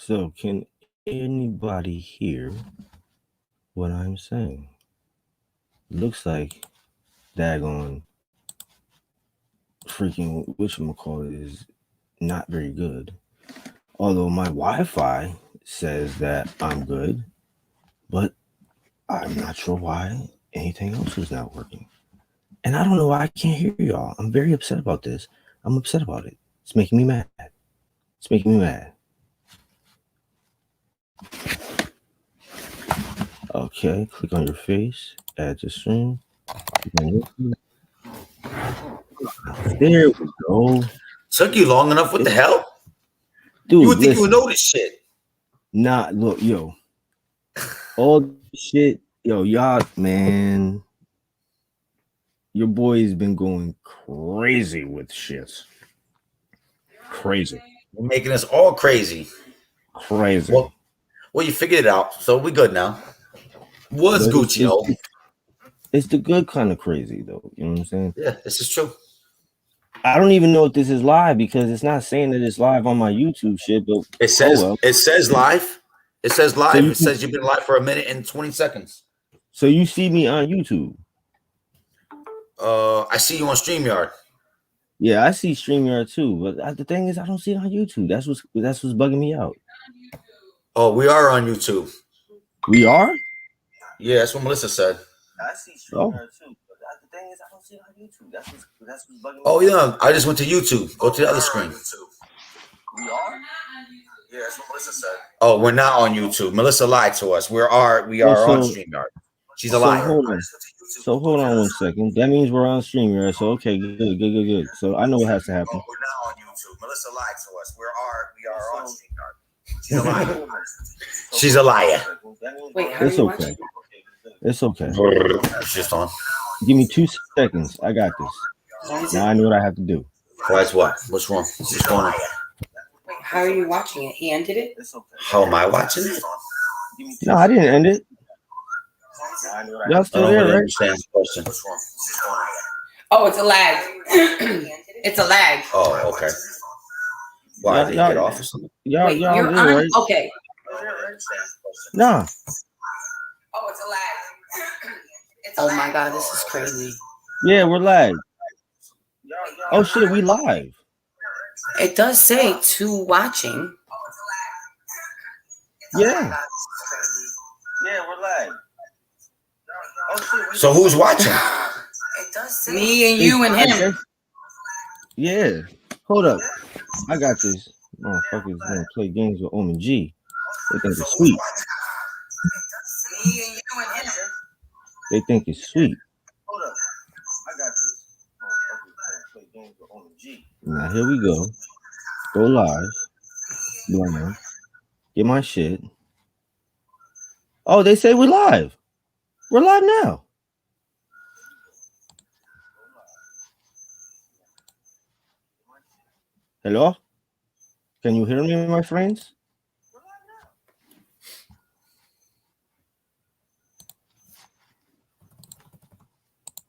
So, can anybody hear what I'm saying? Looks like daggone freaking whatchamacallit is not very good. Although my Wi-Fi says that I'm good, but I'm not sure why anything else is not working. And I don't know why I can't hear y'all. I'm very upset about this. I'm upset about it. It's making me mad. It's making me mad. Okay, click on your face, add to stream. There we go. Took you long enough. What the hell? Dude, you would think listen. you would know this shit. Nah, look, yo. All this shit, yo, y'all, man. Your boy's been going crazy with shit. Crazy. You're making us all crazy. Crazy. Well, you figured it out, so we good now. Was Gucci, though. It's the good kind of crazy, though. You know what I'm saying? Yeah, this is true. I don't even know if this is live because it's not saying that it's live on my YouTube shit, but it says it says live. It says live. So it says you've been live for 1 minute and 20 seconds. So you see me on YouTube? I see you on StreamYard. Yeah, I see StreamYard too, but the thing is, I don't see it on YouTube. That's what's bugging me out. Oh, we are on YouTube. We are? Yeah, that's what Melissa said. I see StreamYard too, but the thing is, I don't see it on YouTube. That's what's bugging me. Oh yeah, I just went to YouTube. Go to the other screen. We are? Yeah, that's what Melissa said. Oh, we're not on YouTube. Melissa lied to us. We are on StreamYard. She's a liar. So hold on 1 second. That means we're on StreamYard. So okay, good. So I know what has to happen. Oh, we're not on YouTube. Melissa lied to us. We are on StreamYard. She's a liar. She's a liar. Wait, how it's okay. It's okay. It's just on. Give me 2 seconds. I got this. Now I know what I have to do. Why's what? What's wrong? What's going on? Wait, how are you watching it? He ended it? How am I watching it? No, I didn't end it. Y'all still there, right? Oh, it's a lag. It's a lag. Oh, okay. Why did you get off or something? Y'all you're there, on? right? Okay. Nah. Oh, it's a lag. Oh my god, this is crazy. Yeah, we're live. Oh shit, we live. It does say to watching. Yeah. Yeah, we're live. So who's watching? Me and you and him. Yeah. Hold up. I got this. Motherfuckers gonna play games with Omen G. They think it's sweet. Me and you and him. They think it's sweet. Hold up. I got this. Motherfuckers gonna play games with Omen G. Now here we go. Go live. Blind. Get my shit. Oh, they say we're live. We're live now. Hello? Can you hear me, my friends?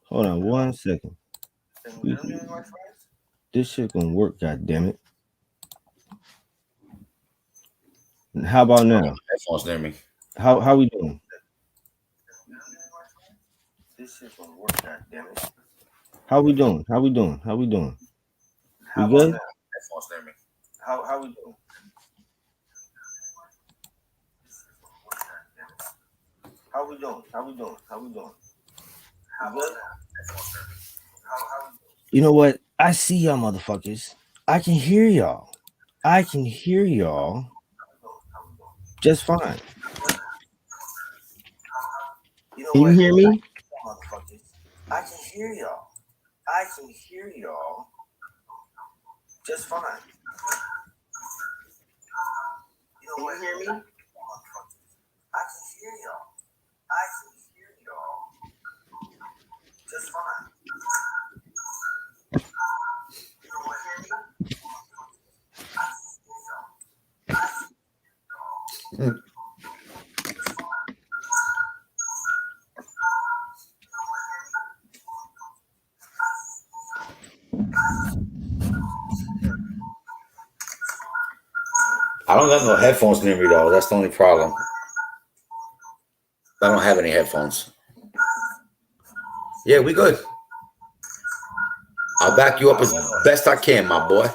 Hold on 1 second. This shit gonna work, god damn it. How about now? Headphones near me. How we doing? This shit gonna work, god damn it. How we doing? We good? Headphones near me. How we doing? How we doing? You know what? I see y'all motherfuckers. I can hear y'all. Just fine. Can you hear me? I can hear y'all. Just fine. Can you hear me? I can hear y'all. Just fine. You don't want to hear me? I can hear y'all. I don't got no headphones near me though. That's the only problem. I don't have any headphones. Yeah, we good. I'll back you up as best I can, my boy.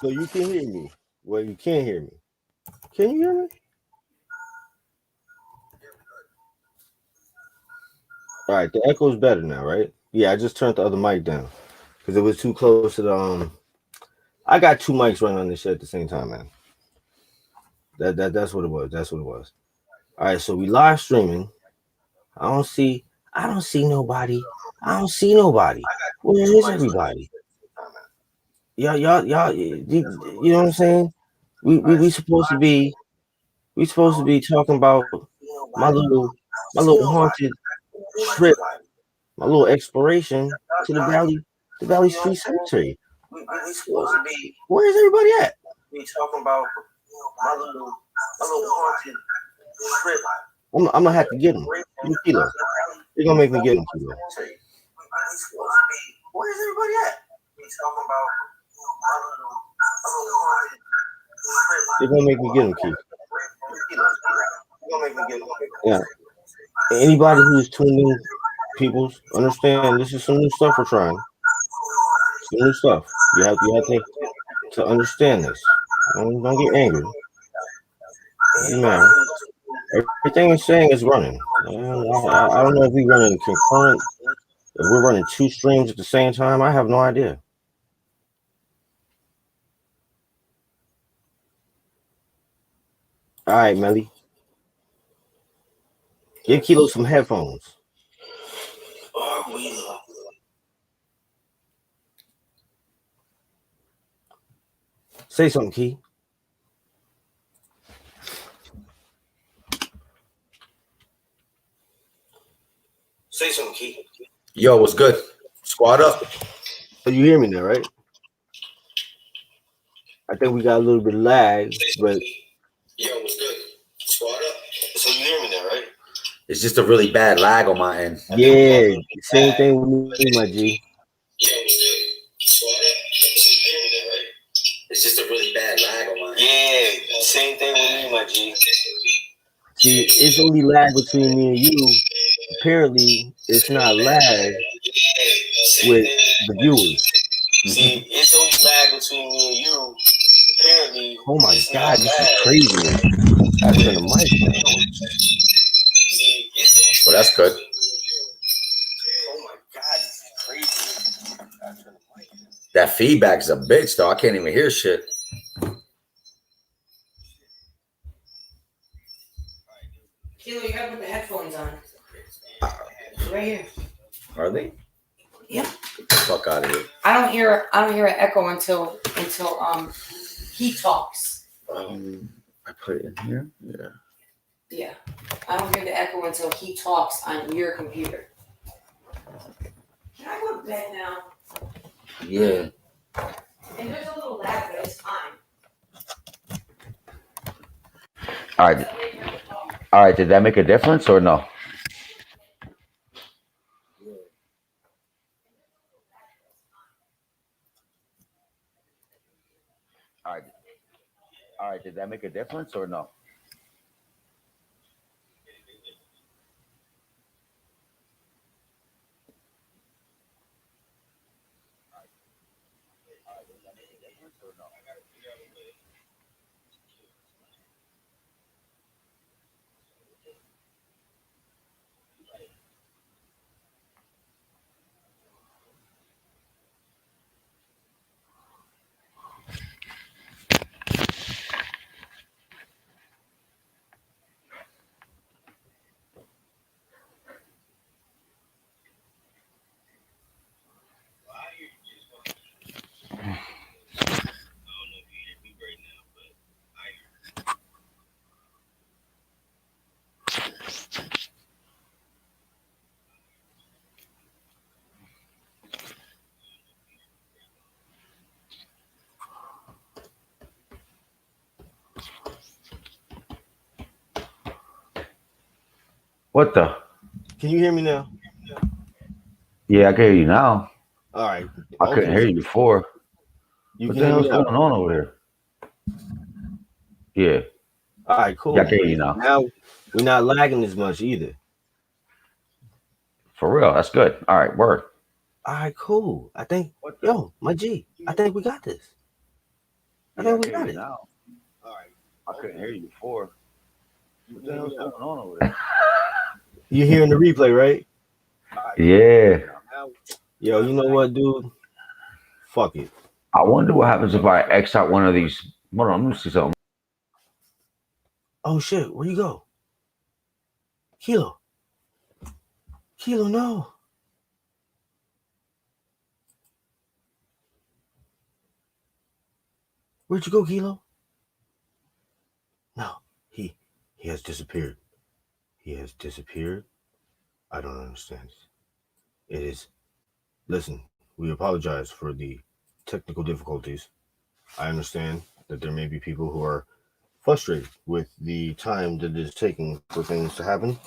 So you can hear me. Well, you can't hear me. Can you hear me? All right, the echo's better now, right? Yeah, I just turned the other mic down because it was too close to the. I got two mics running on this shit at the same time, man. That's what it was. That's what it was. All right, so we live streaming. I don't see nobody. I don't see nobody. Where is everybody? Y'all, you know what I'm saying? We supposed to be talking about my little haunted trip, my little exploration to the Valley Street Cemetery. We supposed to be. Where is everybody at? We talking about my little haunted trip. I'm gonna have to get him. Kilo. You're gonna make me get him, Kilo. Where is everybody at? We talking about my little haunted trip. You're gonna make me get him, Keith. Yeah. Anybody who's tuning, people understand this is some new stuff we're trying. Some new stuff. You have to understand this. Don't get angry. Man, everything he's saying is running. I don't know if we're running concurrent. If we're running two streams at the same time, I have no idea. All right, Melly. Give Kilo some headphones. Say something, Key. Say something, Key. Yo, what's good? Squad up. So you hear me now, right? I think we got a little bit of lag, but yo, what's good? Squad up. So you hear me now, right? It's just a really bad lag on my end. Yeah, same thing with me, my G. Yo, what's good? Squad up. So you hear me now, right? It's just a really bad lag on my end. Yeah, same thing with me, my G. See, it's only lag between me and you. Apparently, it's not lag with the viewers. See, it's only lag between me and you. Apparently, oh my God, this is crazy. I turn the mic down. Well, that's good. Oh my God, this is crazy. I turn the mic down. That feedback is a bitch, though. I can't even hear shit. Kilo, you gotta put the headphones on. Right here. Are they? Yep. Get the fuck out of here. I don't hear an echo until he talks. I put it in here. Yeah. Yeah. I don't hear the echo until he talks on your computer. Can I go to bed now? Yeah. And there's a little lag, but it's fine. All right. All right. Did that make a difference or no? All right. All right. Did that make a difference or no? What the? Can you hear me now? Yeah, I can hear you now. All right. I couldn't hear you before. You What can the hear hell's me now. going on over there? Yeah. All right, cool. Yeah, I can hear you now. Now we're not lagging as much either. For real. That's good. All right, word. All right, cool. I think, yo, my G, I think we got this. I think we got it. Now. All right. I couldn't hear you before. What the hell's going on over there? You're hearing the replay, right? Yeah. Yo, you know what, dude? Fuck it. I wonder what happens if I X out one of these. Hold on, let me see something. Oh shit, where you go? Kilo. Kilo, no. Where'd you go, Kilo? No, he has disappeared. He has disappeared. I don't understand. It is. Listen, we apologize for the technical difficulties. I understand that there may be people who are frustrated with the time that it is taking for things to happen,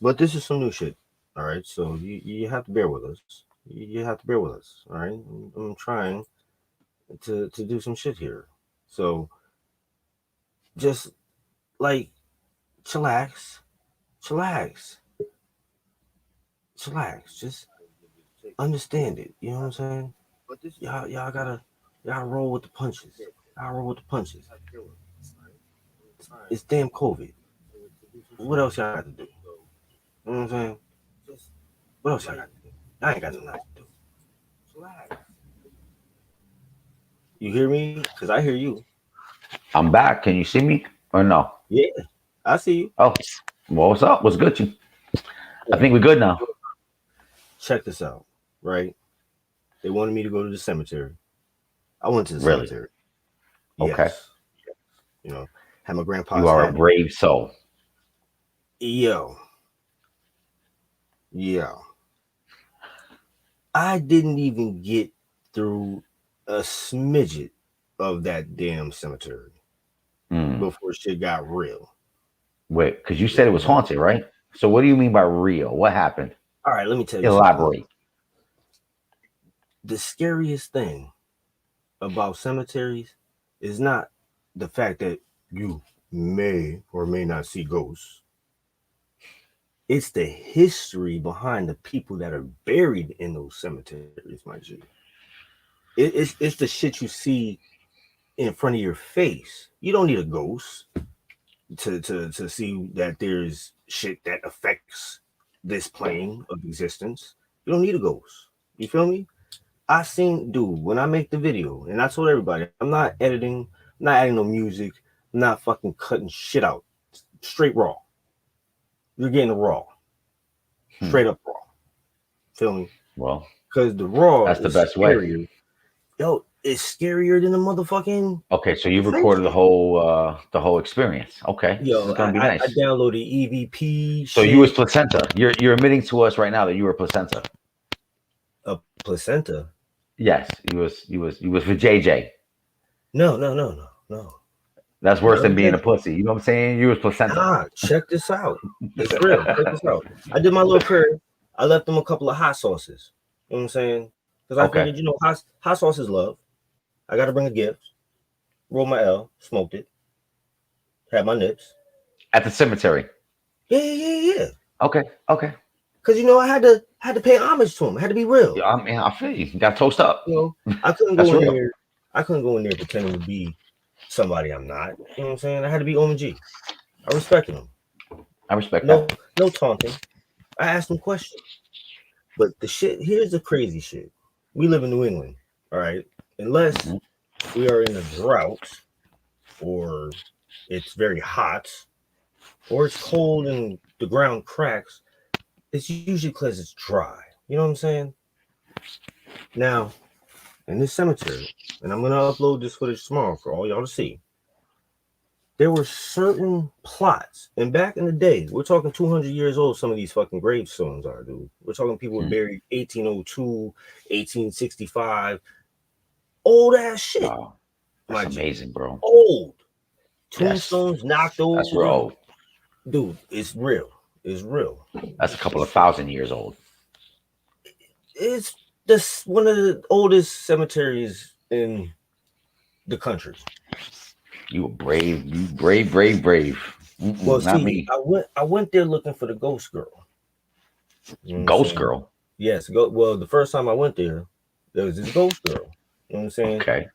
but this is some new shit. All right, so you have to bear with us. You have to bear with us. All right, I'm trying to do some shit here. So just like chillax, chillax, chillax. Just understand it. You know what I'm saying? Y'all gotta roll with the punches. Y'all roll with the punches. It's damn COVID. What else y'all got to do? You know what I'm saying? What else y'all got to do? I ain't got nothing else to do. You hear me? Because I hear you. I'm back. Can you see me or no? Yeah, I see you. Oh, well, what's up? What's good? I think we're good now. Check this out, right? They wanted me to go to the cemetery. I went to the Really? cemetery. Okay. Yes. You know, had my grandpa's You are a hat. brave soul. Yo. Yeah. I didn't even get through a smidget of that damn cemetery before shit got real. Wait, because you said it was haunted, right? So what do you mean by real? What happened? All right, let me tell you Elaborate. something. The scariest thing about cemeteries is not the fact that you may or may not see ghosts. It's the history behind the people that are buried in those cemeteries, my G. It's the shit you see in front of your face. You don't need a ghost to see that there's shit that affects this plane of existence. You don't need a ghost. You feel me? I seen, dude, when I make the video, and I told everybody, I'm not editing, I'm not adding no music, I'm not fucking cutting shit out. Straight raw. You're getting the raw. Straight up raw. Feel me? Well, because the raw that's the is best scarier. way. Yo, it's scarier than the motherfucking. Okay, so you recorded the whole experience. Okay, this Yo, is gonna be nice. I downloaded EVP. So you was placenta. You're admitting to us right now that you were placenta. A placenta? Yes, you was for JJ. No. That's worse than being a pussy. You know what I'm saying? You was placenta. Nah, check this out. It's real. Check this out. I did my little prayer. I left them a couple of hot sauces. You know what I'm saying? Because I figured, you know, hot sauce is love. I got to bring a gift. Roll my L, smoked it, had my nips at the cemetery. Yeah. Okay. Because you know I had to pay homage to him. I had to be real. Yeah, I mean, I feel you. You got to toast up. You know, I couldn't go in there. I couldn't go in there pretending to be somebody I'm not. You know what I'm saying? I had to be Omen G. I respected him. I respect that. No taunting. I asked him questions. But here's the crazy shit. We live in New England, all right? Unless we are in a drought, or it's very hot, or it's cold and the ground cracks, it's usually because it's dry. You know what I'm saying? Now, in this cemetery, and I'm going to upload this footage tomorrow for all y'all to see, there were certain plots. And back in the day, we're talking 200 years old, some of these fucking gravestones are, dude. We're talking people were buried 1802, 1865. Old ass shit. Wow. That's amazing, bro. Old. Tombstones knocked over. That's real old. Dude, it's real. It's real. That's a couple of 1,000 years old. It's one of the oldest cemeteries in the country. You were brave. You brave. Well, Not see, me. I went there looking for the ghost girl. You know what I'm Ghost saying? girl. Yes, well, the first time I went there was this ghost girl. You know what I'm saying? Okay.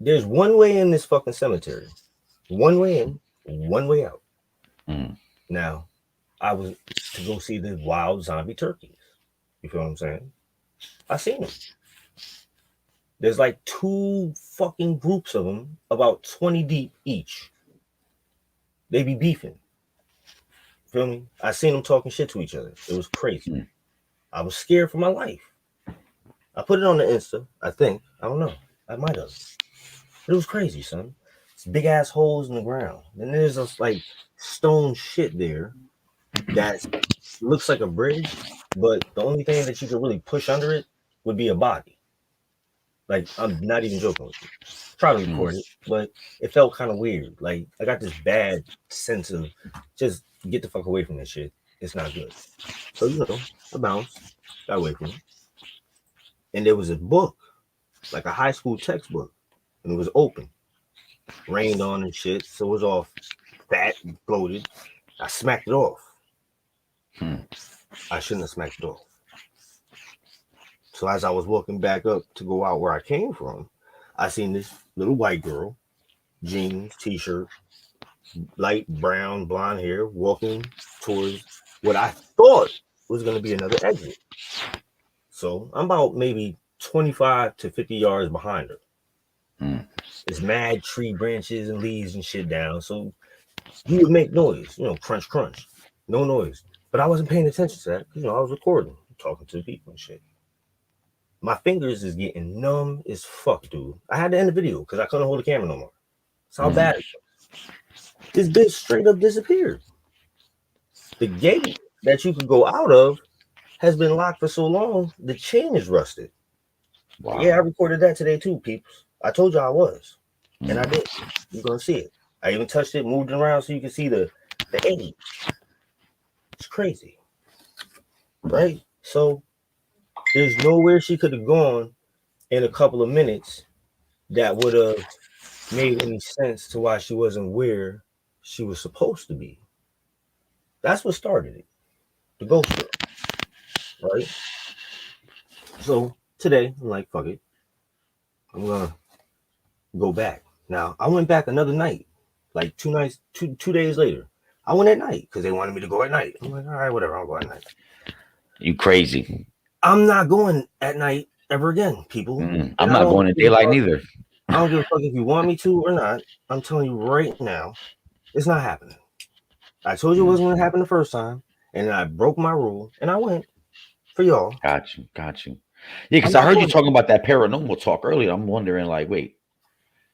There's one way in this fucking cemetery. One way in, one way out. Mm. Now, I was to go see the wild zombie turkeys. You feel what I'm saying? I seen them. There's like 2 fucking groups of them, about 20 deep each. They be beefing. Feel me? I seen them talking shit to each other. It was crazy. Mm. I was scared for my life. I put it on the Insta, I think. I don't know. I might have. But it was crazy, son. It's big ass holes in the ground. And there's this like stone shit there that looks like a bridge, but the only thing that you could really push under it would be a body. Like, I'm not even joking with you. Try to record it, but it felt kind of weird. Like, I got this bad sense of just get the fuck away from this shit. It's not good. So, you know, I bounced, got away from it. And there was a book, like a high school textbook, and it was open, rained on and shit. So it was all fat and bloated. I smacked it off. I shouldn't have smacked it off. So as I was walking back up to go out where I came from, I seen this little white girl, jeans, t-shirt, light brown, blonde hair, walking towards what I thought was going to be another exit. So I'm about maybe 25 to 50 yards behind her. There's mad tree branches and leaves and shit down. So you would make noise, you know, crunch, crunch. No noise. But I wasn't paying attention to that. You know, I was recording, talking to the people and shit. My fingers is getting numb as fuck, dude. I had to end the video because I couldn't hold the camera no more. That's how bad it was. This bitch straight up disappeared. The gate that you could go out of has been locked for so long, the chain is rusted. Wow. Yeah, I recorded that today too, peeps. I told you I was. And I did. You're going to see it. I even touched it, moved it around so you can see the age. It's crazy. Right? So there's nowhere she could have gone in a couple of minutes that would have made any sense to why she wasn't where she was supposed to be. That's what started it. The ghost girl. Right? So today, I'm like, fuck it. I'm gonna go back. Now, I went back another night, like 2 nights, two days later. I went at night because they wanted me to go at night. I'm like, all right, whatever, I'll go at night. You crazy. I'm not going at night ever again, people. I'm not going at daylight neither. I don't give a fuck if you want me to or not. I'm telling you right now, it's not happening. I told you it wasn't going to happen the first time, and then I broke my rule, and I went for y'all. Got you. Yeah, because I heard you talking about that paranormal talk earlier. I'm wondering, like, wait,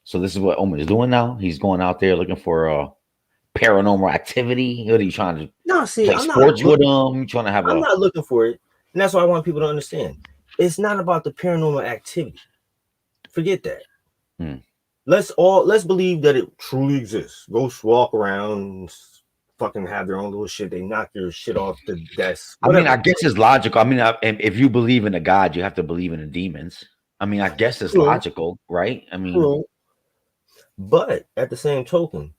so this is what Omen is doing now? He's going out there looking for paranormal activity? What are you trying to play sports with him? You trying to have I'm not looking for it, and that's why I want people to understand. It's not about the paranormal activity. Forget that. Let's believe that it truly exists. Ghosts walk around and fucking have their own little shit. They knock your shit off the desk. Whatever. I mean, I guess it's logical. I mean, if you believe in a god, you have to believe in the demons. I mean, I guess it's logical, right? I mean, but at the same token,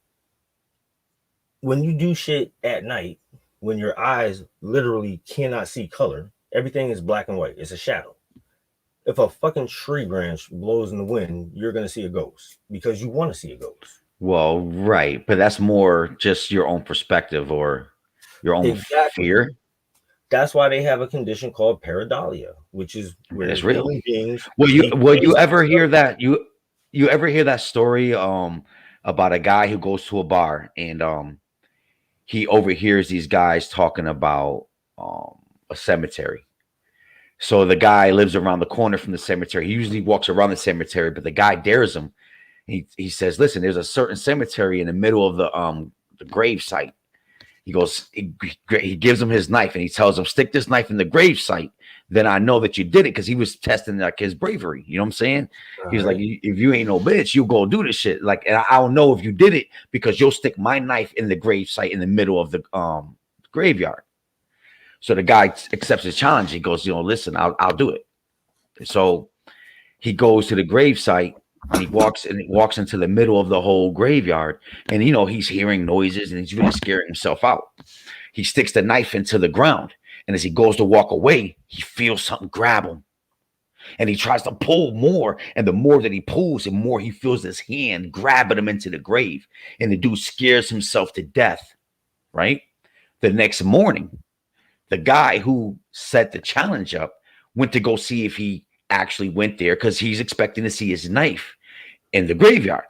when you do shit at night, when your eyes literally cannot see color, everything is black and white. It's a shadow. If a fucking tree branch blows in the wind, you're going to see a ghost because you want to see a ghost. Well, right. But that's more just your own perspective or your own fear. That's why they have a condition called pareidolia, which is where it's real. Beings will you ever hear that? You ever hear that story about a guy who goes to a bar and he overhears these guys talking about a cemetery. So the guy lives around the corner from the cemetery. He usually walks around the cemetery, but the guy dares him. He says, "Listen, there's a certain cemetery in the middle of the grave site." He goes, he gives him his knife and he tells him, "Stick this knife in the grave site. Then I know that you did it," because he was testing like his bravery. You know what I'm saying? He's like, "If you ain't no bitch, you go do this shit. Like, and I'll know if you did it because you'll stick my knife in the grave site in the middle of the graveyard." So the guy accepts his challenge. He goes, "Listen, I'll do it." So he goes to the grave site and he walks into the middle of the whole graveyard, and he's hearing noises and he's really scaring himself out. He sticks the knife into the ground, and as he goes to walk away, he feels something grab him, and he tries to pull more, and the more that he pulls, the more he feels his hand grabbing him into the grave, and the dude scares himself to death. Right? The next morning, the guy who set the challenge up went to go see if he actually went there, because he's expecting to see his knife in the graveyard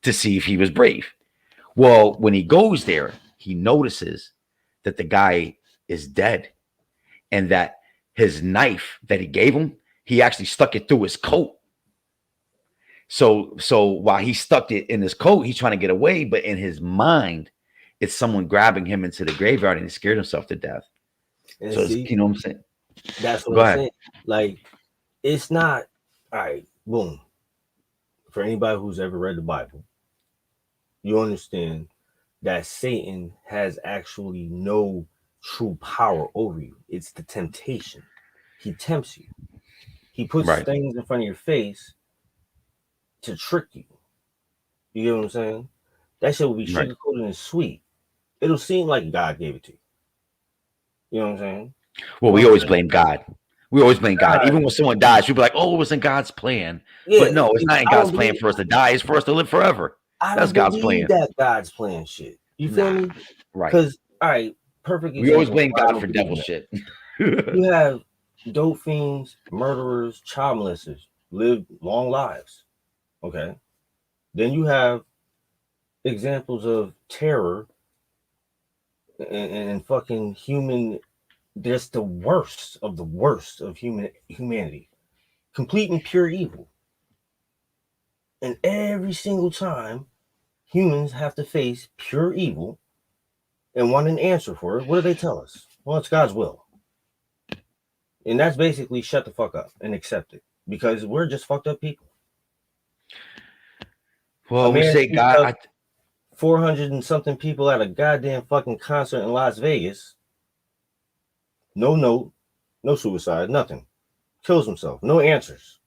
to see if he was brave. Well, when he goes there, he notices that the guy is dead, and that his knife that he gave him, he actually stuck it through his coat. So while he stuck it in his coat, he's trying to get away, but in his mind, it's someone grabbing him into the graveyard, and he scared himself to death. And So see, you know what I'm saying? that's what Go I'm ahead. saying. Like, it's not all right. Boom. For anybody who's ever read the Bible, you understand that Satan has actually no true power over you. It's the temptation. He tempts you. He puts Right. things in front of your face to trick you. You get what I'm saying? That shit will be Right. sugar-coated and sweet. It'll seem like God gave it to you. You know what I'm saying? Well, we always blame God. We always blame God. God, Even when someone dies, we'll be like, "Oh, it was in God's plan." yeah, But no, it's not in I don't God's plan believe. for us to die. It's for us to live forever. I That's don't God's believe plan. that God's plan shit. You feel Nah. me? Right. Because all right, perfect We always example. blame why I God don't for believe devil in that. shit. You have dope fiends, murderers, child molesters live long lives. Okay. Then you have examples of terror and fucking human. That's the worst of humanity. Complete and pure evil. And every single time humans have to face pure evil and want an answer for it, what do they tell us? Well, it's God's will. And that's basically shut the fuck up and accept it, because we're just fucked up people. Well, A we man say shoots God. up 400 and something people at a goddamn fucking concert in Las Vegas. No note, no suicide, nothing. Kills himself, no answers.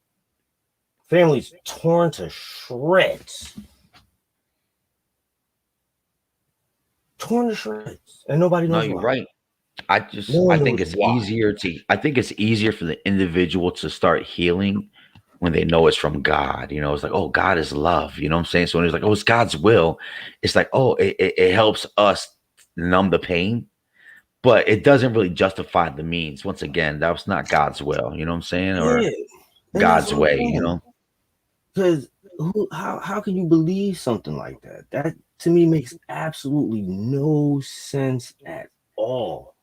Families torn to shreds. Torn to shreds. And nobody No, knows you're why. right. No I one think knows it's why. easier for the individual to start healing when they know it's from God. It's like, oh, God is love. You know what I'm saying? So when it's like, oh, it's God's will, it's like, oh, it helps us numb the pain, but it doesn't really justify the means. Once again, that was not God's will. You know what I'm saying? Or Yeah. And that's God's what I'm way. saying. Because how can you believe something like that? That to me makes absolutely no sense at all.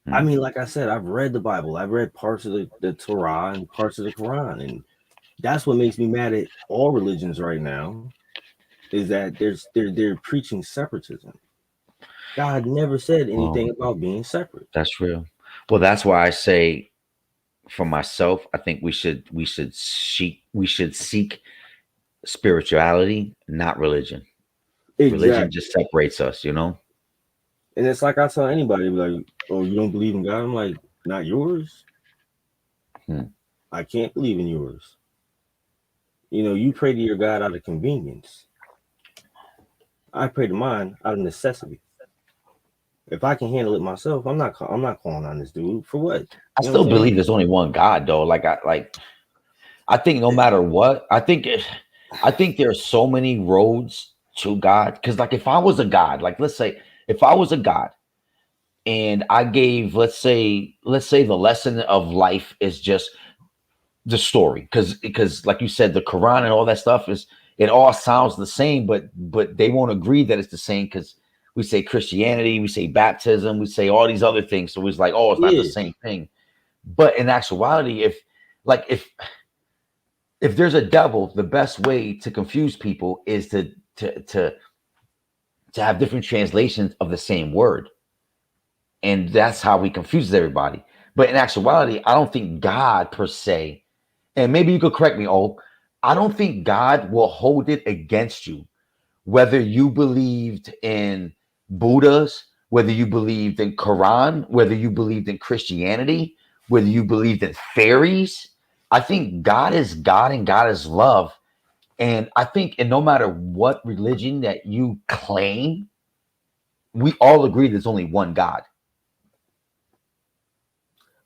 I mean, like I said, I've read the Bible. I've read parts of the Torah and parts of the Quran. And that's what makes me mad at all religions right now, is that they're preaching separatism. God never said Well, anything about being separate. that's real. Well, that's why I say, for myself, I think we should seek spirituality, not religion. Religion Exactly. just separates us. And it's like I tell anybody, like, oh, you don't believe in God? I'm like, not yours. I can't believe in yours. You pray to your God out of convenience. I pray to mine out of necessity. If I can handle it myself, I'm not calling on this dude for what. I You know what still I'm saying? believe there's only one God, though. I think no matter what, I think there are so many roads to God. Because if I was a God, let's say if I was a God and I gave, let's say the lesson of life is just the story, because like you said, the Quran and all that stuff it all sounds the same, but they won't agree that it's the same, because we say Christianity, we say baptism, we say all these other things, so it's like, oh, it's not the Yeah, same thing. But in actuality, if there's a devil, the best way to confuse people is to have different translations of the same word, and that's how he confuses everybody. But in actuality, I don't think God per se, and maybe you could correct me, I don't think God will hold it against you, whether you believed in Buddhas, whether you believed in Quran, whether you believed in Christianity, whether you believed in fairies. I think God is God and God is love. And I think, and no matter what religion that you claim, we all agree there's only one God.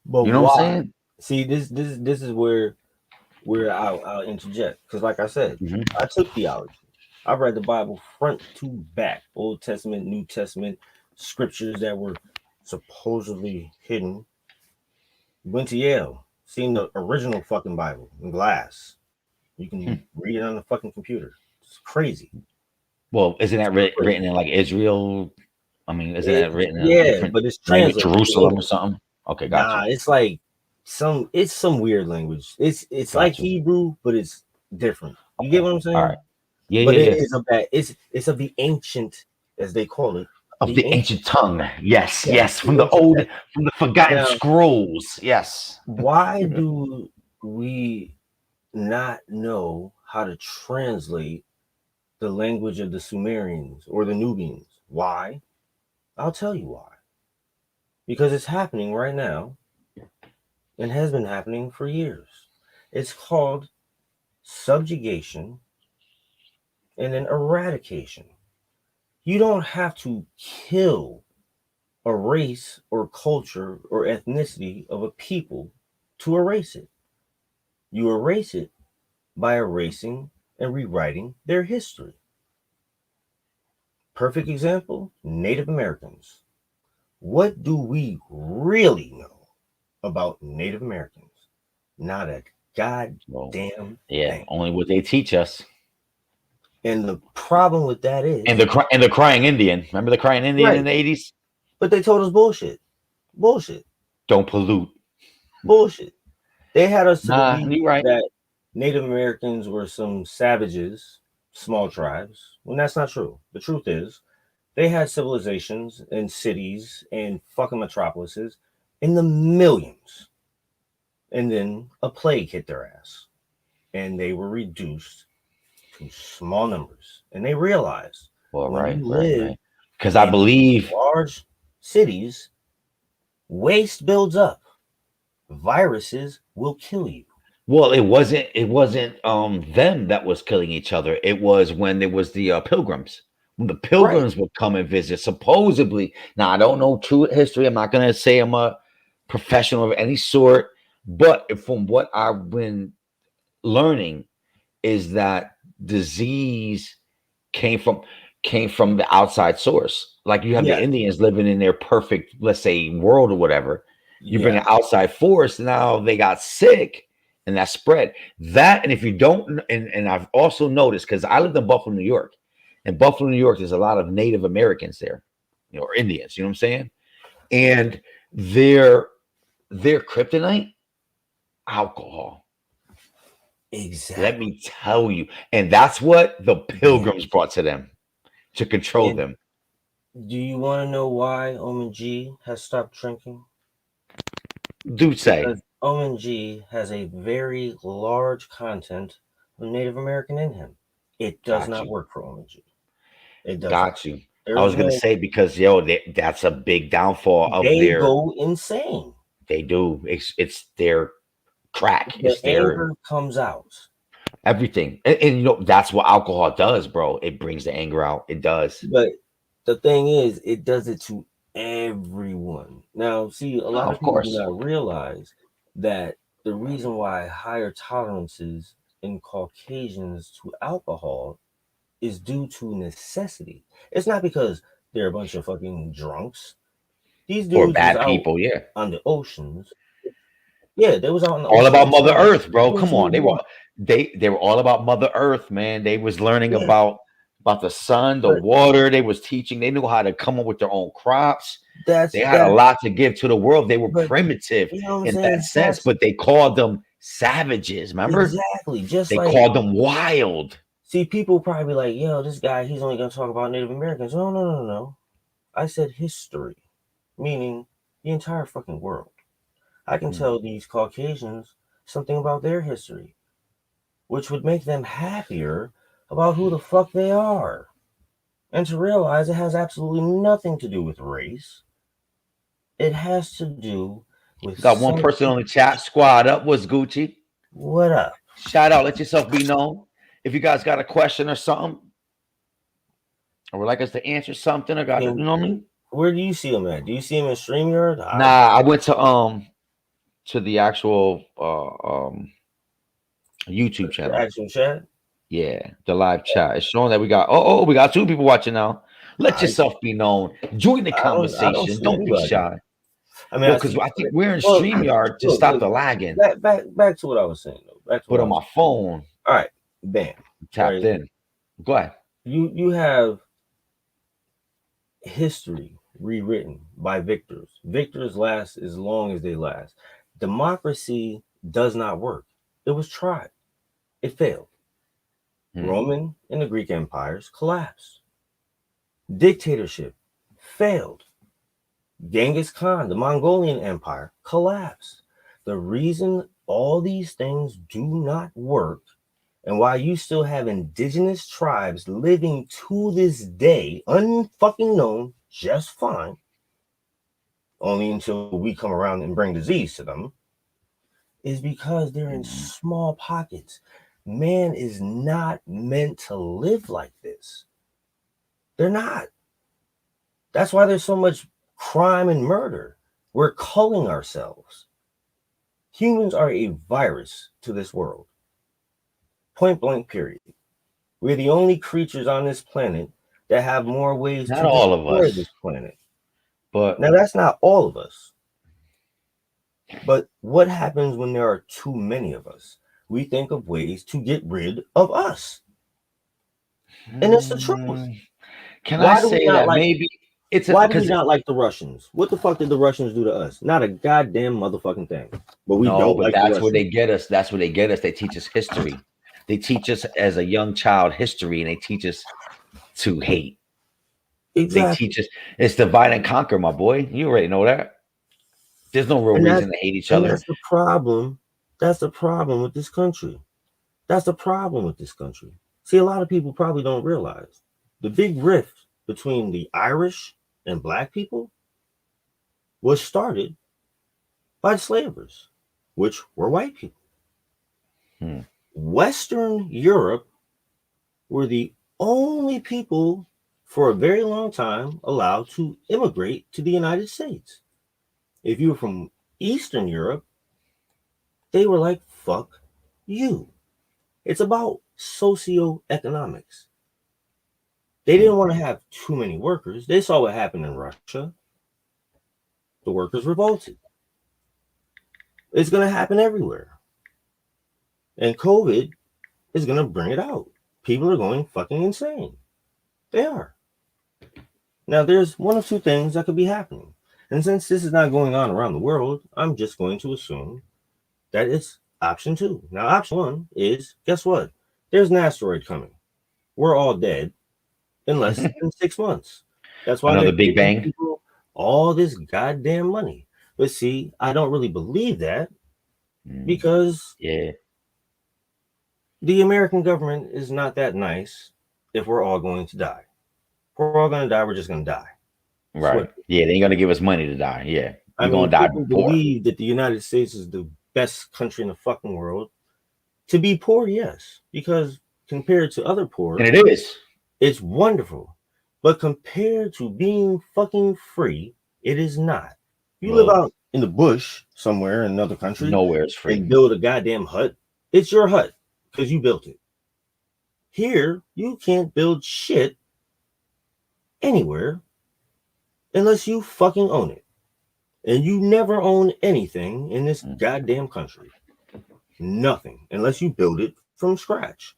But You know what I'm why? saying? See, this is where I'll interject, because like I said, Mhm. I took theology. I read the Bible front to back, Old Testament, New Testament, scriptures that were supposedly hidden. Went to Yale, seen the original fucking Bible in glass. You can read it on the fucking computer. It's crazy. Well, isn't that It's crazy. written in like Israel? I mean, isn't that written in a Yeah, different but it's language, translated to Jerusalem or English. something? Okay, got Nah, you. it's like some weird language. It's like Got you. Hebrew, but it's different. You get Okay. what I'm All saying? right. Yeah, But yeah, it yeah. is it's of the ancient, as they call it, Of the ancient tongue. Yes, yes, yes. the From the ancient old, text. from the forgotten Now, scrolls. Yes. why do we not know how to translate the language of the Sumerians or the Nubians? Why? I'll tell you why. Because it's happening right now and has been happening for years. It's called subjugation and then eradication. You don't have to kill a race or culture or ethnicity of a people to erase it. You erase it by erasing and rewriting their history. Perfect example, Native Americans. What do we really know about Native Americans? Not a Well, goddamn yeah, thing. only what they teach us. And the problem with that And is, the crying Indian. Remember the crying Indian in right, the 80s? but they told us bullshit. Bullshit. Don't pollute. Bullshit. They had us to Nah, believe you're right. that Native Americans were some savages, small tribes, when that's not true. The truth is, they had civilizations and cities and fucking metropolises in the millions. And then a plague hit their ass. And they were reduced to small numbers. And they realized Well, when right, you right, live right. Because I in believe, large cities, waste builds up. Viruses will kill you. well, it wasn't them that was killing each other. It was when there was the pilgrims. When the Right. pilgrims would come and visit, supposedly. Now, I don't know true history. I'm not gonna say I'm a professional of any sort, but from what I've been learning is that disease came from the outside source. Like you have the Yes. Indians living in their perfect, let's say, world or whatever. You bring Yeah. an outside force, now they got sick and that spread. That, and if you don't, and I've also noticed because I lived in Buffalo, New York. In Buffalo, New York, there's a lot of Native Americans there, or Indians, you know what I'm saying? And their kryptonite, alcohol. Let Exactly. me tell you. And that's what the Yeah. pilgrims brought to them to control And them. do you want to know why Omen G has stopped drinking? Do say, Because Omen G has a very large content of Native American in him. It does got not you, work for Omen G. It doesn't. got you. I There's was gonna been say because that's a big downfall of they their. go insane. They do. It's their crack. The It's their anger comes out. everything. And you know that's what alcohol does, bro. It brings the anger out. It does. But the thing is, it does it to everyone. Now, see, a lot Of of people do course. not realize that the reason why higher tolerances in Caucasians to alcohol is due to necessity. It's not because they're a bunch of fucking drunks. These Or dudes was bad out people, yeah. on the oceans. Yeah, they was out on the All oceans about Mother exploring. Earth, bro. Doing Come shit on. with water. They were all about Mother Earth, man. They was learning Yeah, about the sun, the but water. They was teaching. They knew how to come up with their own crops. that's They had a that. lot to give to the world. They were But primitive you know what I'm in that saying? sense, That's but they called them savages. Remember? exactly just They like. called them wild. See, people probably like, yo, this guy, he's only going to talk about Native Americans. No, no, no, no. I said history, meaning the entire fucking world. I can Mm. tell these Caucasians something about their history, which would make them happier about who the fuck they are. And to realize it has absolutely nothing to do with race, it has to do with Got one person something. on the chat. Squad up was Gucci. What up? Shout out. Let yourself be known. if you guys got a question or something, or would like us to answer something, or got, you know what I mean? Where do you see him at? Do you see him in StreamYard? Nah, I went to the actual YouTube The channel. actual chat. Yeah, the live chat. It's showing that we got we got 2 people watching now. Let yourself be known. Join the I don't conversation. see Don't be anybody. shy. I mean, Yo, I because see. I think we're in Well, StreamYard to stop the lagging. Back to what I was saying. Though. Back to But what I on was my phone, All right, bam. tapped in. Go ahead. You have history rewritten by victors. Victors last as long as they last. Democracy does not work. It was tried. It failed. Roman and the Greek empires collapsed. Dictatorship failed. Genghis Khan, the Mongolian Empire, collapsed. The reason all these things do not work and why you still have indigenous tribes living to this day, unfucking known, just fine, only until we come around and bring disease to them, is because they're in small pockets. Man is not meant to live like this. They're not. That's why there's so much crime and murder. We're culling ourselves. Humans are a virus to this world. Point blank, period. We're the only creatures on this planet that have more ways Not to all of destroy us, this planet. but Now, that's not all of us. But what happens when there are too many of us? We think of ways to get rid of us. And it's the truth. Can Why I do we say not that like maybe it's why do we because not like the Russians? What the fuck did the Russians do to us? Not a goddamn motherfucking thing. But we no, don't but like the that's where Russians. they get us. That's where they get us. They teach us history. They teach us as a young child history, and they teach us to hate. Exactly. They teach us it's divide and conquer, my boy. You already know that. There's no real reason to hate each other. That's the problem. That's the problem with this country. That's the problem with this country. See, a lot of people probably don't realize the big rift between the Irish and black people was started by the slavers, which were white people. Western Europe were the only people for a very long time allowed to immigrate to the United States. If you were from Eastern Europe, they were like, fuck you. It's about socioeconomics. They didn't want to have too many workers. They saw what happened in Russia. The workers revolted. It's going to happen everywhere. And COVID is going to bring it out. People are going fucking insane. They are. Now, there's one of two things that could be happening. And since this is not going on around the world, I'm just going to assume that it's option 2. Now, option 1 is, guess what? There's an asteroid coming. We're all dead in less than 6 months. That's why Another they're Big giving Bang. people all this goddamn money. But see, I don't really believe that because the American government is not that nice if we're all going to die. If we're all going to die, we're just going to die. Right. Yeah, they ain't gonna give us money to die. Yeah. I You're mean, gonna die people poor. believe that the United States is the best country in the fucking world. To be poor, yes, because compared to other poor, And it is. It's wonderful. But compared to being fucking free, it is not. You live out in the bush somewhere in another country, nowhere is free, and build a goddamn hut. It's your hut because you built it. Here, you can't build shit anywhere unless you fucking own it. And you never own anything in this goddamn country. Nothing, unless you build it from scratch.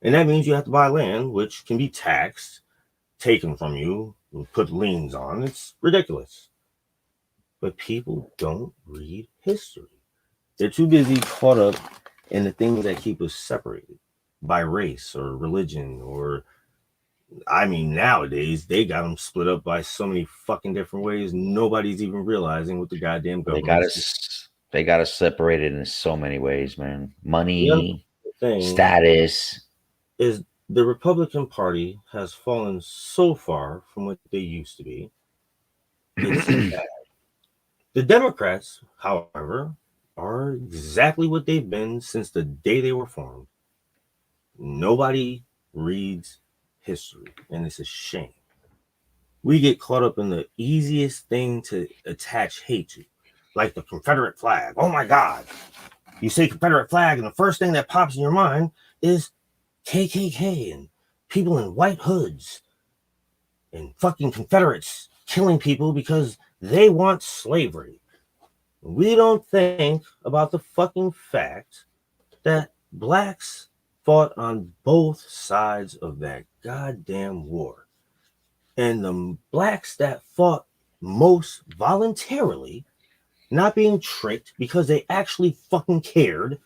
And that means you have to buy land, which can be taxed, taken from you, and put liens on. It's ridiculous. But people don't read history. They're too busy caught up in the things that keep us separated by race or religion or I mean, nowadays they got them split up by so many fucking different ways. Nobody's even realizing what the goddamn government they got us separated in so many ways, man. Money, status. Is the Republican Party has fallen so far from what they used to be. It's bad. The Democrats, however, are exactly what they've been since the day they were formed. nobody reads history, and it's a shame. We get caught up in the easiest thing to attach hate to, like the Confederate flag. Oh my God. You say Confederate flag, and the first thing that pops in your mind is KKK and people in white hoods and fucking Confederates killing people because they want slavery. We don't think about the fucking fact that blacks fought on both sides of that goddamn war. And the blacks that fought most voluntarily, not being tricked because they actually fucking cared,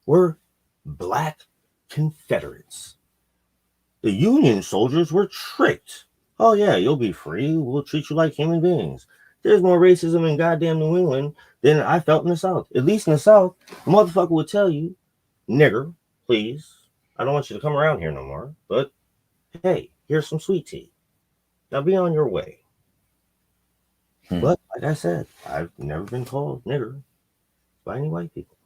were black Confederates. The Union soldiers were tricked. Oh yeah, you'll be free. We'll treat you like human beings. There's more racism in goddamn New England than I felt in the South. At least in the South, a motherfucker would tell you, nigger, please, I don't want you to come around here no more. But hey, here's some sweet tea. Now be on your way. But like I said, I've never been called nigger by any white people.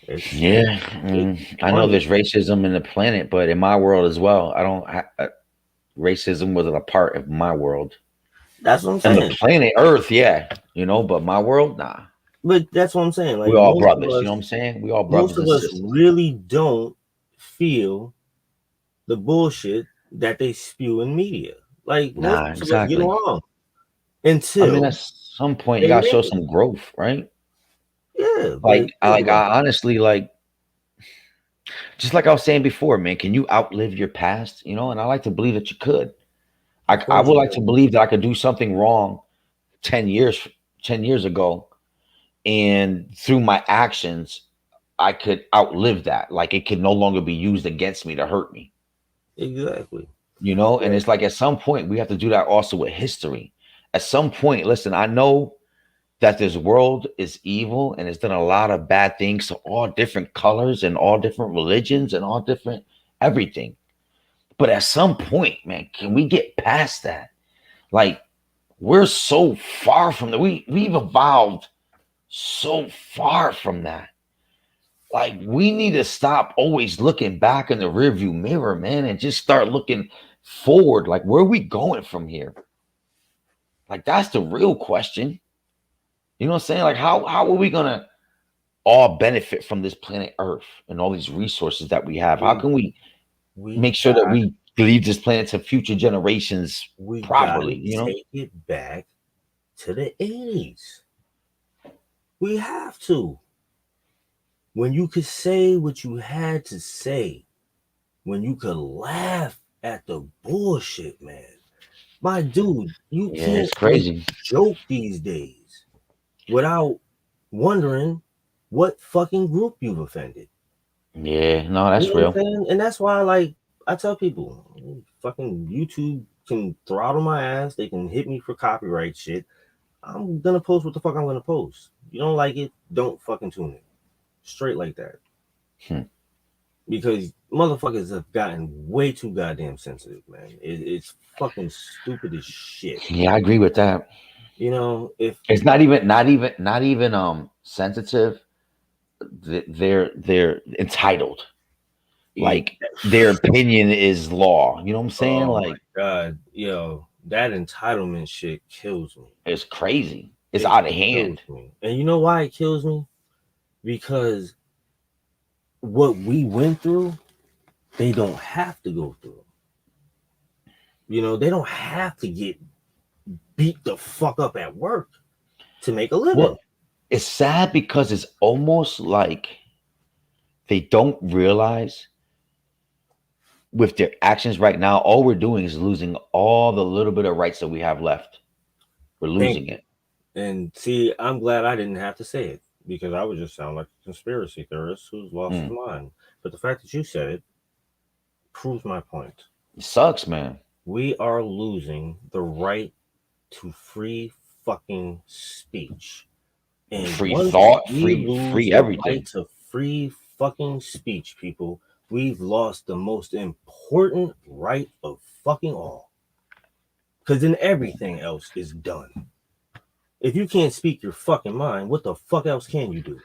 I know there's racism in the planet, but in my world as well, I don't. Racism wasn't a part of my world. That's what I'm saying. And the planet Earth, yeah, but my world, nah. But that's what I'm saying. Like, we all brothers, you know what I'm saying? We all brothers. Most of us really don't feel the bullshit that they spew in media. Like, most of us get along until at some point you gotta show some growth, right? Yeah. I honestly, like, just like I was saying before, man, can you outlive your past? And I like to believe that you could. I would like to believe that I could do something wrong 10 years ago, and through my actions, I could outlive that. Like, it could no longer be used against me to hurt me. Exactly. And it's like, at some point we have to do that also with history. At some point, listen, I know that this world is evil and it's done a lot of bad things to all different colors and all different religions and all different everything. But at some point, man, can we get past that? Like, we're so far from that. We've evolved so far from that. Like, we need to stop always looking back in the rearview mirror, man, and just start looking forward. Like, where are we going from here? Like, that's the real question. You know what I'm saying? Like, how are we gonna all benefit from this planet Earth and all these resources that we have? How can we make sure that we leave this planet to future generations properly? Take it back to the 80s. We have to. When you could say what you had to say, when you could laugh at the bullshit, man. My dude, you can't it's crazy. Joke these days without wondering what fucking group you've offended. Yeah, no, that's real. And that's why, like, I tell people, fucking YouTube can throttle my ass. They can hit me for copyright shit. I'm gonna post what the fuck I'm gonna post. You don't like it, don't fucking tune in. Straight like that. Because motherfuckers have gotten way too goddamn sensitive, man. It's fucking stupid as shit. Yeah, I agree with that. If it's not even sensitive, they're entitled. Like, their opinion is law. You know what I'm saying? Like, my God, that entitlement shit kills me. It's crazy. It's out of hand. And you know why it kills me? Because what we went through, they don't have to go through. They don't have to get beat the fuck up at work to make a living. Well, it's sad because it's almost like they don't realize with their actions right now, all we're doing is losing all the little bit of rights that we have left. We're losing it. And see, I'm glad I didn't have to say it, because I would just sound like a conspiracy theorist who's lost his mind. But the fact that you said it proves my point. It sucks, man. We are losing the right to free fucking speech. And free thought, free everything. Right to free fucking speech, people. We've lost the most important right of fucking all. Because then everything else is done. If you can't speak your fucking mind, what the fuck else can you do?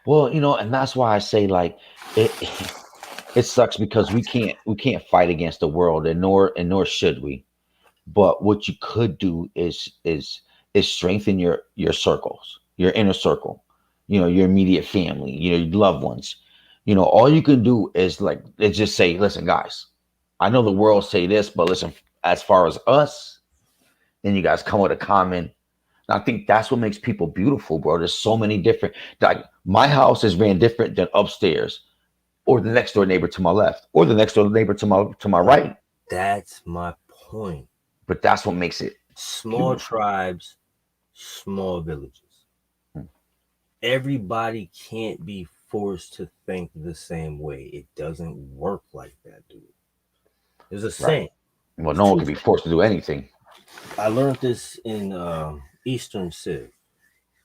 Well, and that's why I say like it. It sucks because we can't fight against the world, and nor should we. But what you could do is strengthen your circles, your inner circle, your immediate family, your loved ones. All you can do is just say, listen, guys, I know the world say this, but listen, as far as us, then you guys come with a common. And I think that's what makes people beautiful, bro. There's so many different. Like my house is ran different than upstairs, or the next door neighbor to my left, or the next door neighbor to my right. That's my point. But that's what makes it Small beautiful. tribes, small villages. Everybody can't be forced to think the same way. It doesn't work like that, dude. There's a saying. Well, no one can be forced to do anything. I learned this in Eastern Civ,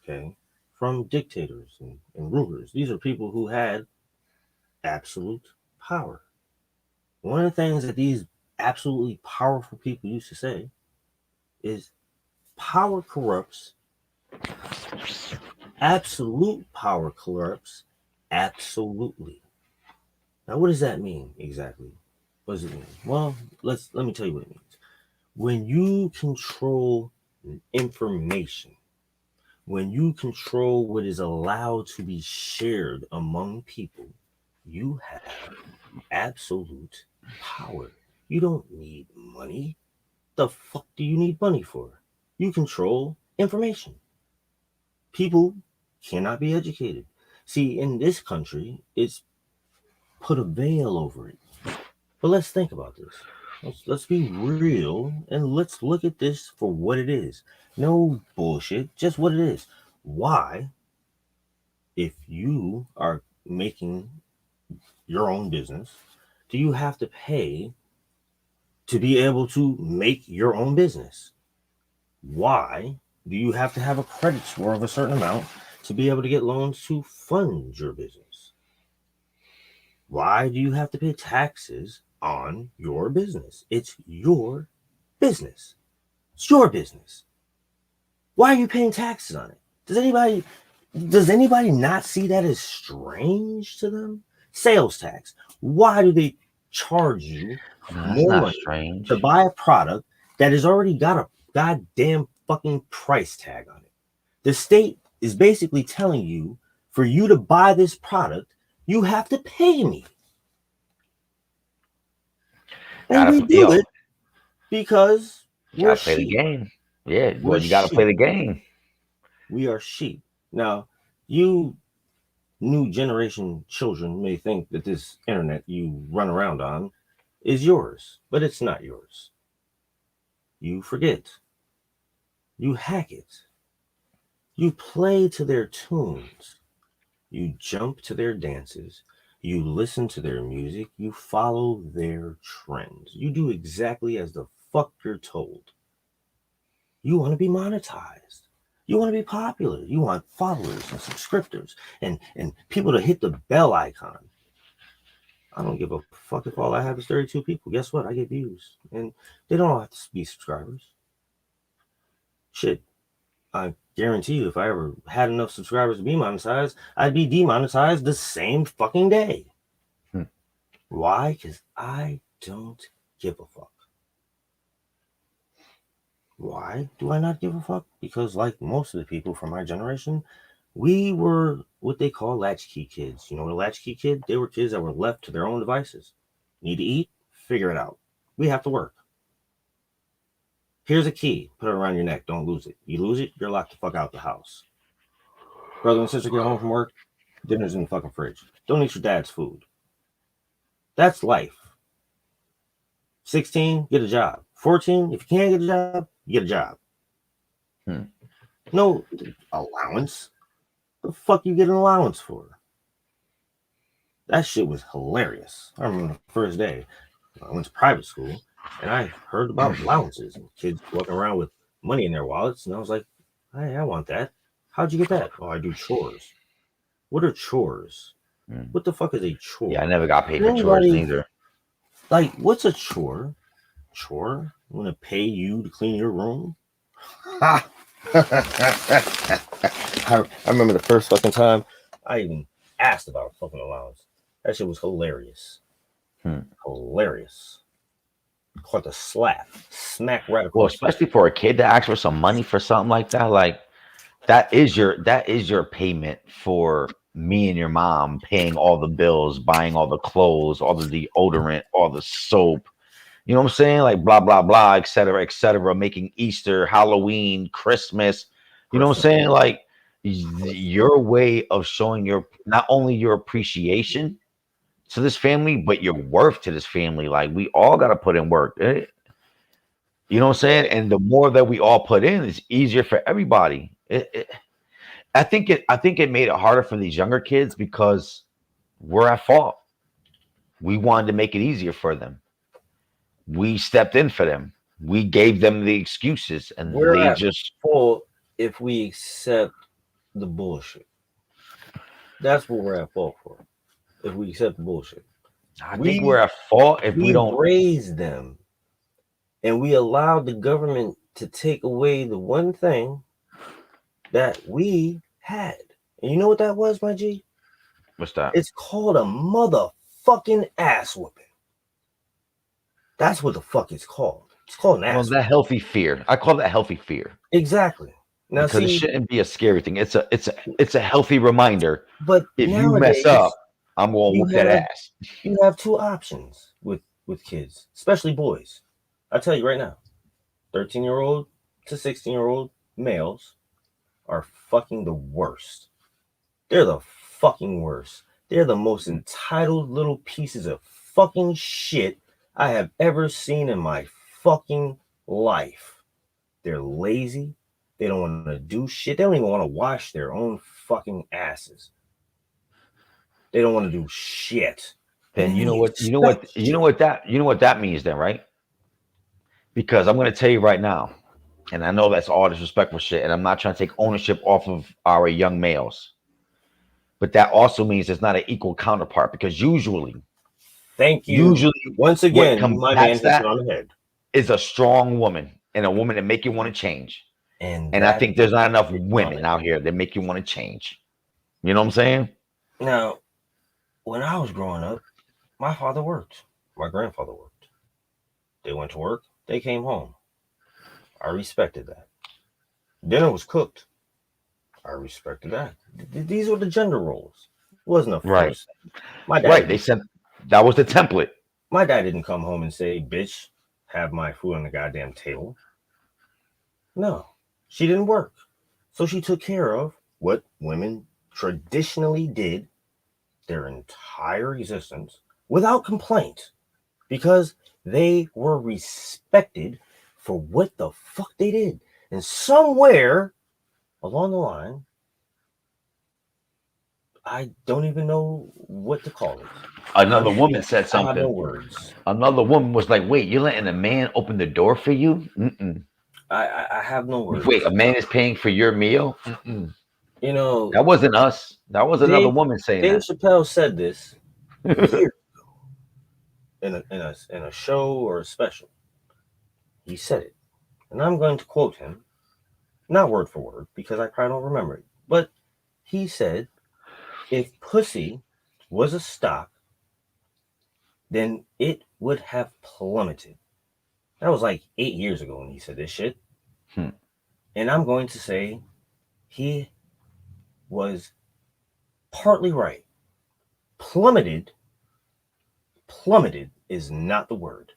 okay, from dictators and rulers. These are people who had absolute power. One of the things that these absolutely powerful people used to say is power corrupts. Absolute power corrupts absolutely. Now, what does that mean exactly? What does it mean? Well, let me tell you what it means. When you control information, when you control what is allowed to be shared among people, you have absolute power. You don't need money. The fuck do you need money for? You control information. People cannot be educated. See, in this country, it's put a veil over it. But let's think about this. Let's be real and let's look at this for what it is. No bullshit, just what it is. Why, if you are making your own business, do you have to pay to be able to make your own business? Why do you have to have a credit score of a certain amount to be able to get loans to fund your business? Why do you have to pay taxes on your business? It's your business. It's your business. Why are you paying taxes on it? Does anybody not see that as strange to them? Sales tax. Why do they charge you That's more not money strange. to buy a product that has already got a goddamn fucking price tag on it? The state is basically telling you, for you to buy this product, you have to pay me. And we do it because we're Gotta play the sheep. game. Yeah, We're well, you gotta play sheep. the game. We are sheep. Now, you new generation children may think that this internet you run around on is yours, but it's not yours. You forget. You hack it. You play to their tunes. You jump to their dances. You listen to their music. You follow their trends. You do exactly as the fuck you're told. You want to be monetized. You want to be popular. You want followers and subscriptors and people to hit the bell icon. I don't give a fuck if all I have is 32 people. Guess what? I get views. And they don't all have to be subscribers. Shit. I guarantee you, if I ever had enough subscribers to be monetized, I'd be demonetized the same fucking day. Why? Because I don't give a fuck. Why do I not give a fuck? Because, like most of the people from my generation, we were what they call latchkey kids. You know what a latchkey kid? They were kids that were left to their own devices. Need to eat? Figure it out. We have to work. Here's a key. Put it around your neck. Don't lose it. You lose it, you're locked the fuck out the house. Brother and sister get home from work, dinner's in the fucking fridge. Don't eat your dad's food. That's life. 16, get a job. 14, if you can't get a job, you get a job. No allowance. The fuck you get an allowance for? That shit was hilarious. I remember the first day I went to private school and I heard about allowances and kids walking around with money in their wallets, and I was like, hey, I want that. How'd you get that? Oh, I do chores. What are chores? What the fuck is a chore? Yeah, I never got paid for chores neither. Like, what's a chore? Chore? I'm gonna pay you to clean your room? I remember the first fucking time I even asked about fucking allowance. That shit was hilarious. Hilarious. Caught the smack right Well, across. especially for a kid to ask for some money for something like that, like that is your payment for me and your mom paying all the bills, buying all the clothes, all the deodorant, all the soap. You know what I'm saying? Like blah blah blah, et cetera, making Easter, Halloween, Christmas. You know what I'm saying? Like your way of showing your not only your appreciation to this family, but your worth to this family. Like we all got to put in work. You know what I'm saying? And the more that we all put in, it's easier for everybody. I think it made it harder for these younger kids because we're at fault. We wanted to make it easier for them. We stepped in for them. We gave them the excuses, and We're they at just fault if we accept the bullshit. That's what we're at fault for. If we accept the bullshit. I think we're at fault if we don't. raise them and we allowed the government to take away the one thing that we had. And you know what that was, my G? What's that? It's called a motherfucking ass whooping. That's what the fuck it's called. It's called an Well, ass that healthy fear. I call that healthy fear Exactly. Now because it see, shouldn't be a scary thing. It's a healthy reminder. but If you nowadays mess up, I'm gonna you whoop that have ass. you have two options with kids, especially boys. I tell you right now, 13-year-old to 16-year-old males are fucking the worst. They're the fucking worst. They're the most entitled little pieces of fucking shit I have ever seen in my fucking life. They're lazy. They don't want to do shit. They don't even want to wash their own fucking asses. They don't want to do shit. Then And you know they what that means then, right? Because I'm gonna tell you right now, and I know that's all disrespectful shit, and I'm not trying to take ownership off of our young males. But that also means it's not an equal counterpart because Thank you. Once what again, my man combats hits it that on the head. is a strong woman and a woman that make you want to change. And And I that think there's not enough is women common. out here that make you want to change. You know what I'm saying? Now, when I was growing up, my father worked. My grandfather worked. They went to work. They came home. I respected that. Dinner was cooked. I respected that. These were the gender roles. It wasn't a Right. force. My dad, Right. They said that was the template. my dad didn't come home and say, "Bitch, have my food on the goddamn table." No, she didn't work, so she took care of what women traditionally did their entire existence without complaint, because they were respected for what the fuck they did. And somewhere along the line, I don't even know what to call it. Another woman said I have no something. words. Another woman was like, "Wait, you're letting a man open the door for you? Mm-mm. I have no words. Wait, a man is paying for your meal? Mm-mm. You know, That wasn't us. That was another Dave, woman saying Dave that." Chappelle said this years ago in a show or a special. He said it, and I'm going to quote him, not word for word because I probably don't remember it. But he said, "If pussy was a stock, then it would have plummeted." That was like 8 years ago when he said this shit. Hmm. And I'm going to say he was partly right. Plummeted is not the word.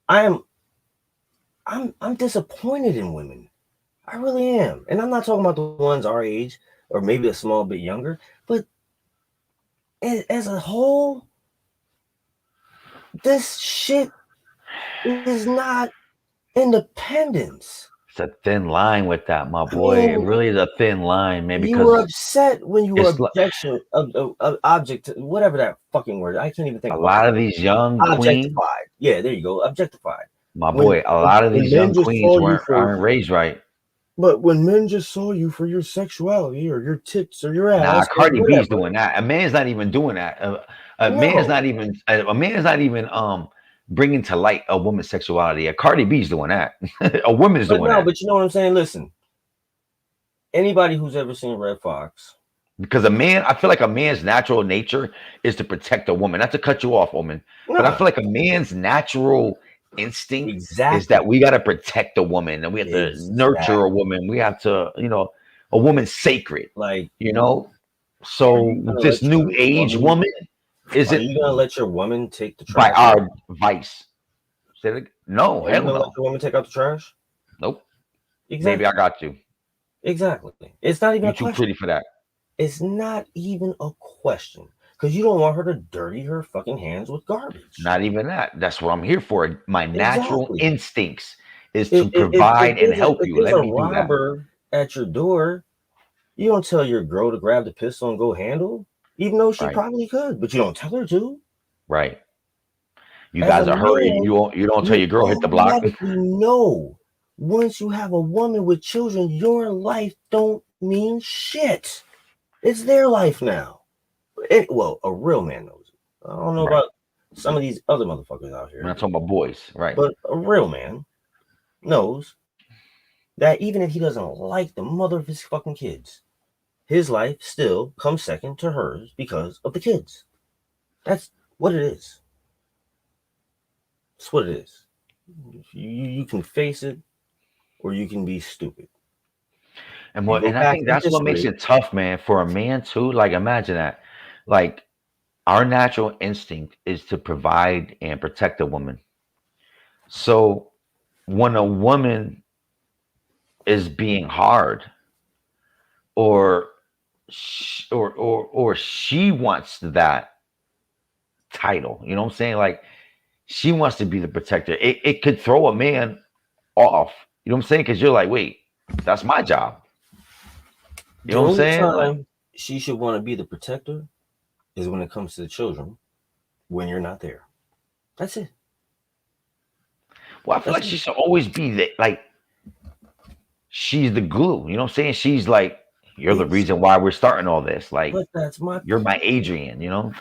I'm disappointed in women. I really am. And I'm not talking about the ones our age or maybe a small bit younger, but as a whole, this shit is not independence. It's a thin line with that, my I boy. It mean, really is a thin line, man. you were Because upset when you were it's like object, whatever that fucking word. I can't even think a of lot of these young queens, objectified. Yeah, there you go. Objectified. my When boy. A lot of when these men young just queens saw you aren't raised right. but when men just saw you for your sexuality or your tits or your Nah, ass or Cardi B's whatever. doing that. A man's not even doing that. A man's No, not even. A man's not even bringing to light a woman's sexuality. A Cardi B's doing that. A woman's but doing no, that. but you know what I'm saying? Listen, anybody who's ever seen Red Fox Because a man, I feel like a man's natural nature is to protect a woman, not to cut you off, woman. But I No, feel like a man's natural instinct is exactly. that we got to protect a woman and we have to nurture a Exactly. woman. We have to, a woman's sacred, Like, you know. are So you gonna this let new your age woman? woman Are isn't you gonna let your woman take the by trash out? our vice. Say it again. No, Are you hell gonna let no. your woman take out the trash? Nope. Baby, Exactly. I got you. Exactly. It's not even You a too question. pretty for that. It's not even a question. Because you don't want her to dirty her fucking hands with garbage. Not even that. That's what I'm here for. My natural Exactly. instincts is to provide and help If you. there's Let a me do that. robber at your door, you don't tell your girl to grab the pistol and go handle, even though she Right. probably could, but you don't tell her to. Right. You As a guys are hurry. man, You don't tell you your girl hit the block. automatically know once you have a woman with children, your life don't mean shit. It's their life now. Well, a real man knows it. I don't know Right. about some of these other motherfuckers out We're here, not talking about boys, right? but a real man knows that even if he doesn't like the mother of his fucking kids, his life still comes second to hers because of the kids. That's what it is. That's what it is. You can face it or you can be stupid. And You what go and I back think and that's what makes disagree. it tough, man, for a man too. Like imagine that. Like our natural instinct is to provide and protect a woman. So when a woman is being hard or or she wants that title, you know what I'm saying? Like she wants to be the protector. It could throw a man off. You know what I'm saying? Because you're like, wait, that's my job. You The know what I'm only saying? Like, time she should want to be the protector is when it comes to the children when you're not there. That's it. well, I feel That's like it. she should always be the like she's the glue. You know what I'm saying? She's like, you're the It's reason why we're starting all this. Like, but that's my you're my Adrian. You know?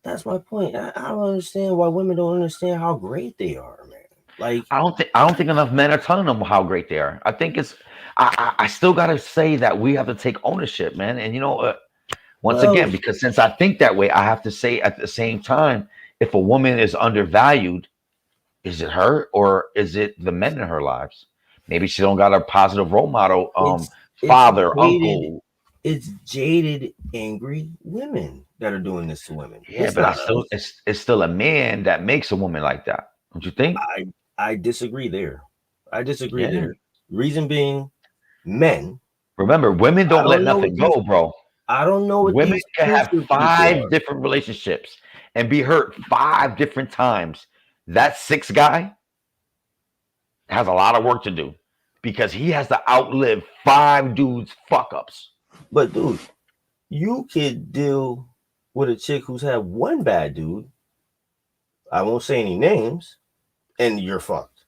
that's my point. I don't understand why women don't understand how great they are, man. Like I don't think enough men are telling them how great they are. I think it's. I still gotta say that we have to take ownership, man. And once well, again, because since I think that way, I have to say at the same time, if a woman is undervalued, is it her or is it the men in her lives? Maybe she don't got a positive role model, it's father, jaded, uncle. it's jaded, angry women that are doing this to women. Yeah, It's but I not still us. it's still a man that makes a woman like that. Don't you think? I disagree there. I disagree Yeah. there. Reason being, men. Remember, women I don't let don't know nothing what these. go, bro. I don't know what Women these can have filter people five are. different relationships and be hurt five different times. That sixth guy has a lot of work to do because he has to outlive five dudes' fuck ups. But dude, you could deal with a chick who's had one bad dude. I won't say any names, and you're fucked.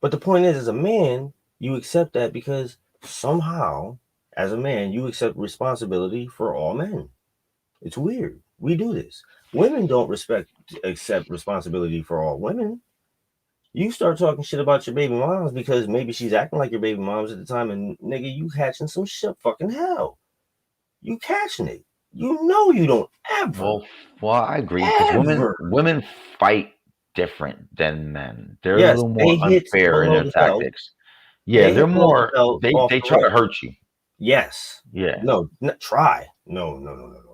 But the point is, as a man, you accept that because somehow, as a man, you accept responsibility for all men. It's weird. We do this. Women don't accept responsibility for all women. You start talking shit about your baby moms because maybe she's acting like your baby moms at the time, and nigga, you catching some shit fucking hell. You catching it. You know you don't ever, Well, I agree because women ever. women fight different than men. They're a Yes, little more they hit unfair in below their the belt. tactics. Yeah, They they're hit below the more belt off they the try to rip. hurt you. Yes. Yeah. No, try. No.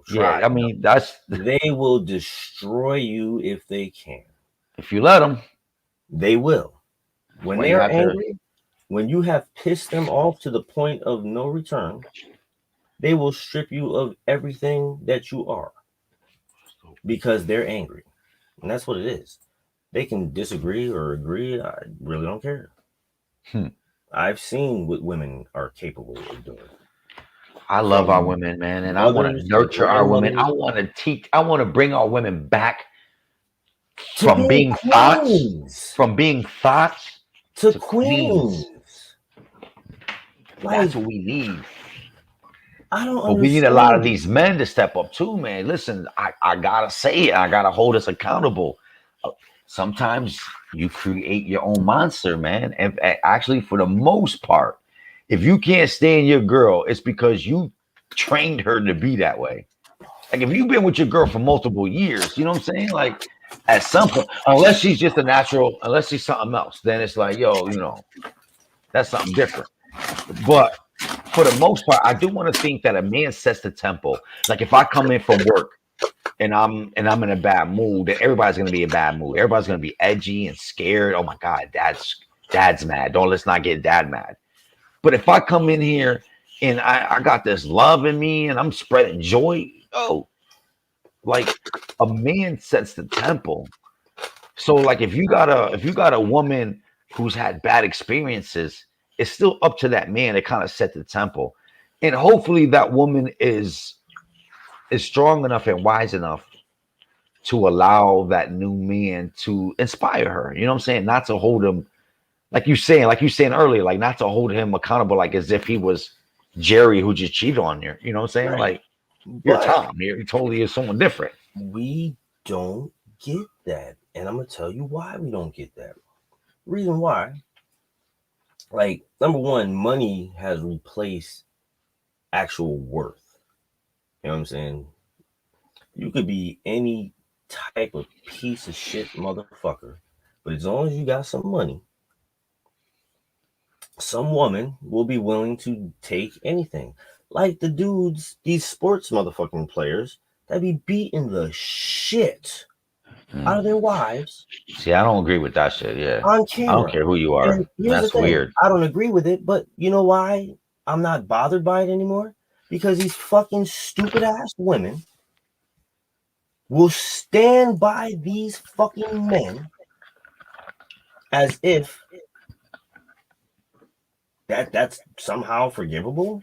Try. Yeah, I mean that's They will destroy you if they can. if you let them. They will. That's When why they you are have to. angry, when you have pissed them off to the point of no return, they will strip you of everything that you are because they're angry. And that's what it is. They can disagree or agree. I really don't care. Hmm. I've seen what women are capable of doing. I love our From women, man, and I want to mothers to nurture our women. grandmothers I want to teach. I want to bring our women back to being queens. from being thoughts To to queens. queens. That's Like, what we need. I don't But we need a lot of understand. these men to step up too, man. Listen, I gotta say it. I gotta hold us accountable. Sometimes you create your own monster, man. And actually, for the most part, if you can't stand your girl, it's because you trained her to be that way. Like if you've been with your girl for multiple years, you know what I'm saying? Like at some point, unless she's just a natural, unless she's something else, then it's like, yo, you know, that's something different. But for the most part, I do want to think that a man sets the tempo. Like if I come in from work and I'm in a bad mood, then everybody's gonna be in a bad mood. Everybody's gonna be edgy and scared. Oh my god, dad's mad. Don't let's not get dad mad. But if I come in here and I got this love in me and I'm spreading joy, oh, like a man sets the tempo. So like if you got a woman who's had bad experiences, it's still up to that man to kind of set the tempo. And hopefully that woman is strong enough and wise enough to allow that new man to inspire her. You know what I'm saying? Not to hold him like you saying earlier, like not to hold him accountable like as if he was Jerry who just cheated on you. You know what I'm saying? Right. Like you're But Tom. You totally is someone different. we don't get that. And I'm going to tell you why we don't get that. Reason why, like, number one, money has replaced actual worth. You know what I'm saying? You could be any type of piece of shit motherfucker, but as long as you got some money, some woman will be willing to take anything. Like the dudes, these sports motherfucking players that be beating the shit out of their wives See, I don't agree with that shit. Yeah. on I don't camera. care who you are. And here's That's the thing, weird. I don't agree with it, but you know why I'm not bothered by it anymore? Because these fucking stupid ass women will stand by these fucking men as if that's somehow forgivable.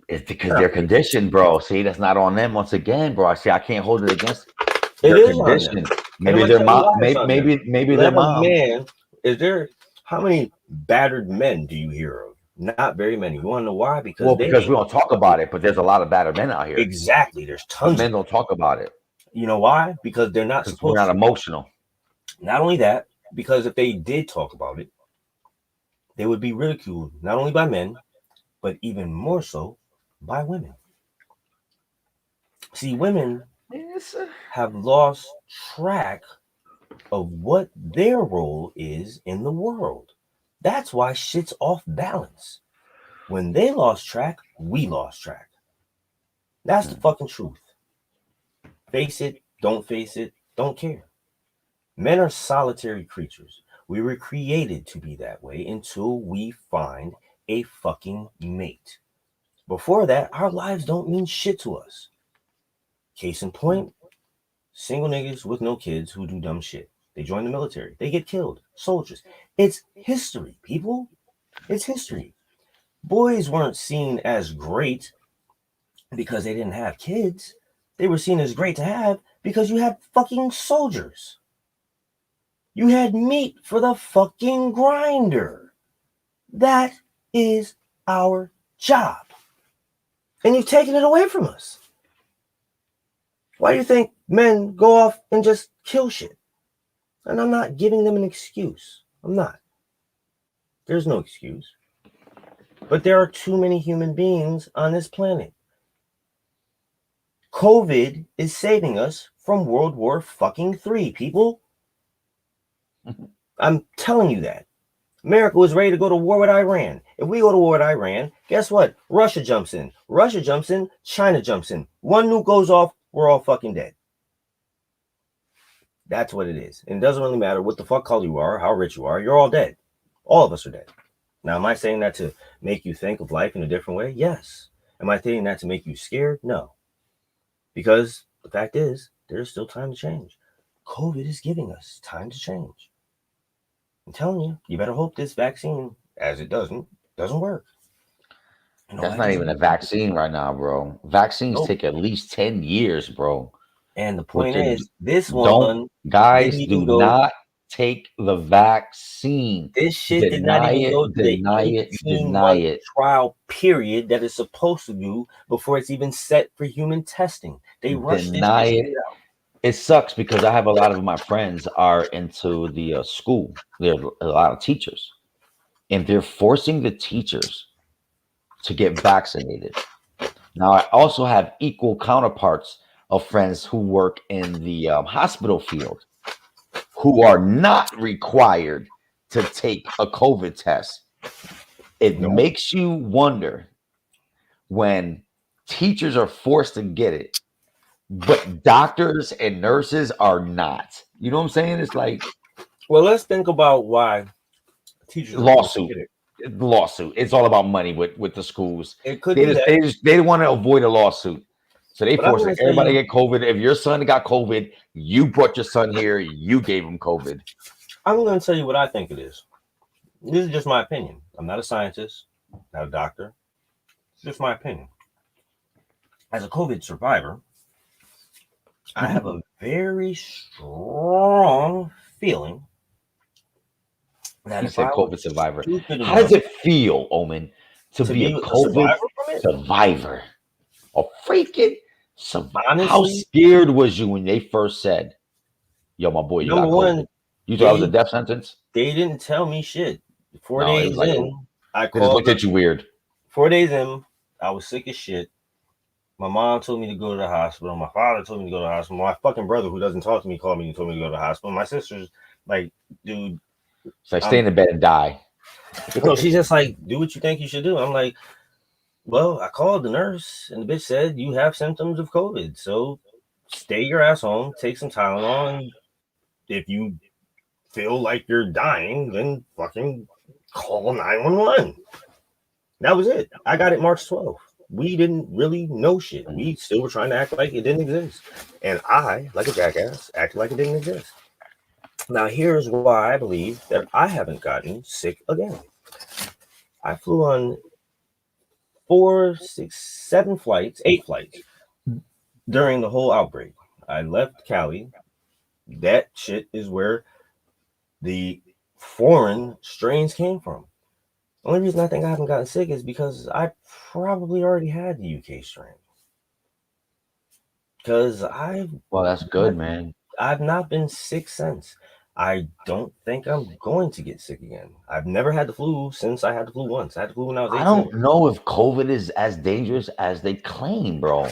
It's because they're conditioned, bro. See, that's not on them once again, bro. See, I can't hold it against. It They're is on them. conditioned. And I'm Maybe gonna their tell you mom. why it's on them. Maybe their Let a mom. man. Is there how many battered men do you hear of? Not very many. You want to know why? Because Well, they because we don't talk about it, but there's a lot of battered men out here. exactly. There's But tons. men Of don't talk about it You know why? Because they're not because we're supposed not to. emotional. Not only that, because if they did talk about it, they would be ridiculed not only by men, but even more so by women. See, women Yes. have lost track of what their role is in the world. That's why shit's off balance. When they lost track, we lost track. That's the fucking truth. Face it, don't face it, don't care. Men are solitary creatures. We were created to be that way until we find a fucking mate. Before that, our lives don't mean shit to us. Case in point, single niggas with no kids who do dumb shit. They join the military. They get killed. Soldiers. It's history, people. It's history. Boys weren't seen as great because they didn't have kids. They were seen as great to have because you had fucking soldiers. You had meat for the fucking grinder. That is our job. And you've taken it away from us. Why do you think men go off and just kill shit? And I'm not giving them an excuse. I'm not. There's no excuse. But there are too many human beings on this planet. COVID is saving us from World War fucking III, people. I'm telling you that. America was ready to go to war with Iran. If we go to war with Iran, guess what? Russia jumps in. Russia jumps in. China jumps in. One nuke goes off, we're all fucking dead. That's what it is. And it doesn't really matter what the fuck color you are, how rich you are, you're all dead. All of us are dead. Now, am I saying that to make you think of life in a different way? Yes. Am I saying that to make you scared? No. Because the fact is, there's still time to change. COVID is giving us time to change. I'm telling you, you better hope this vaccine, as it doesn't work. That's not even a vaccine right now, bro. Vaccines take at least 10 years, bro. And the point is, this don't one guys didn't do even go. not take the vaccine. This shit did not even go to the 18-month trial period that it's supposed to do before it's even set for human testing. They rushed this shit out. It sucks because I have a lot of my friends are into the school. There are a lot of teachers, and they're forcing the teachers to get vaccinated. Now, I also have equal counterparts of friends who work in the hospital field who are not required to take a COVID test. It No. makes you wonder when teachers are forced to get it, but doctors and nurses are not. You know what I'm saying? It's like Well, let's think about why teachers are forced to lawsuit. get it. Lawsuit. It's all about money with the schools. It could They be just that, they want to avoid a lawsuit. So they but I'm force going to tell everybody you, to get COVID. If your son got COVID, you brought your son here, you gave him COVID. what I think it is. This is just my opinion. I'm not a scientist, not a doctor. It's just my opinion. As a COVID survivor, I have a very strong feeling that He if I said was COVID survivor. stupid How does enough it feel, Omen, to to be a be a COVID survivor from it, survivor? A freaking survivor. How honestly, scared was you when they first said, yo, my boy, you number got one, COVID? You thought it was a they death sentence? they didn't tell me shit. Four No, it was days like, oh, in, I they just called looked the at you weird. 4 days in, I was sick as shit. My mom told me to go to the hospital. My father told me to go to the hospital. My fucking brother, who doesn't talk to me, called me and told me to go to the hospital. My sister's like, dude, It's like stay in the bed and die. no, she's just like, do what you think you should do. I'm like, well, I called the nurse and the bitch said you have symptoms of COVID. So stay your ass home, take some Tylenol, and if you feel like you're dying, then fucking call 911. That was it. I got it March 12th. We didn't really know shit. We still were trying to act like it didn't exist. And I, like a jackass, acted like it didn't exist. Now, here's why I believe that I haven't gotten sick again. I flew on 8 flights during the whole outbreak. I left Cali. That shit is where the foreign strains came from. The only reason I think I haven't gotten sick is because I probably already had the UK strain. Because Well, that's good, man. I've not been sick since. I don't think I'm going to get sick again. I've never had the flu since I had the flu once. I had the flu when I was I 18. don't know if COVID is as dangerous as they claim, bro.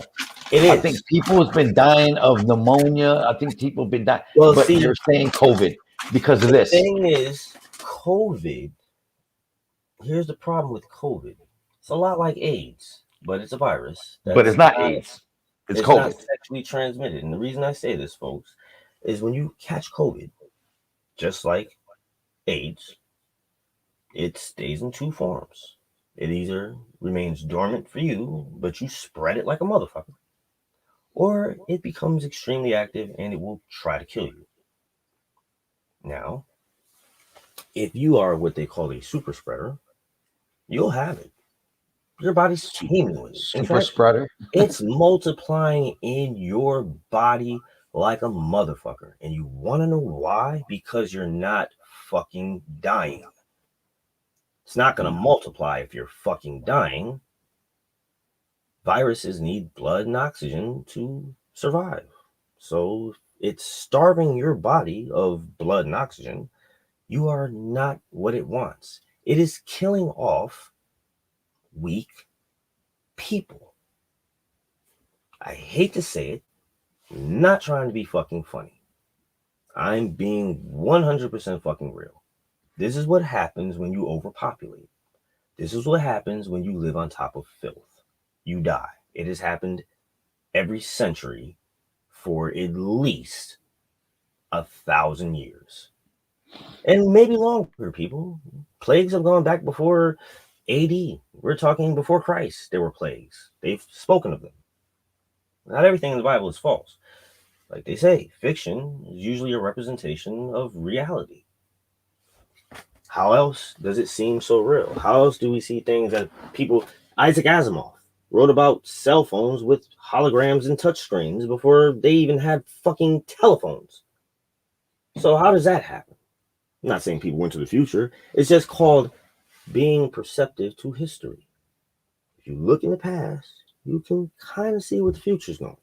It I is. think people has been dying of pneumonia. I think people have been dying, Well, but see, they're saying COVID because of the this. thing is, COVID, here's the problem with COVID. It's a lot like AIDS, but it's a virus But it's that's not AIDS. It's it's not COVID. sexually transmitted. And the reason I say this, folks, is when you catch COVID, just like AIDS, it stays in two forms. It either remains dormant for you, but you spread it like a motherfucker, or it becomes extremely active and it will try to kill you. Now, if you are what they call a super spreader, you'll have it. Your body's teeming with it. In Super fact, spreader. it's multiplying in your body like a motherfucker. And you want to know why? Because you're not fucking dying. It's not going to multiply if you're fucking dying. Viruses need blood and oxygen to survive. So it's starving your body of blood and oxygen. You are not what it wants. It is killing off weak people. I hate to say it, not trying to be fucking funny. I'm being 100% fucking real. This is what happens when you overpopulate. This is what happens when you live on top of filth. You die. It has happened every century for at least 1,000 years. And maybe longer, people. Plagues have gone back before AD. We're talking before Christ. There were plagues. They've spoken of them. Not everything in the Bible is false. Like they say, fiction is usually a representation of reality. How else does it seem so real? How else do we see things that people... Isaac Asimov wrote about cell phones with holograms and touchscreens before they even had fucking telephones. So how does that happen? I'm not saying people went to the future. It's just called being perceptive to history. If you look in the past, you can kind of see what the future's going.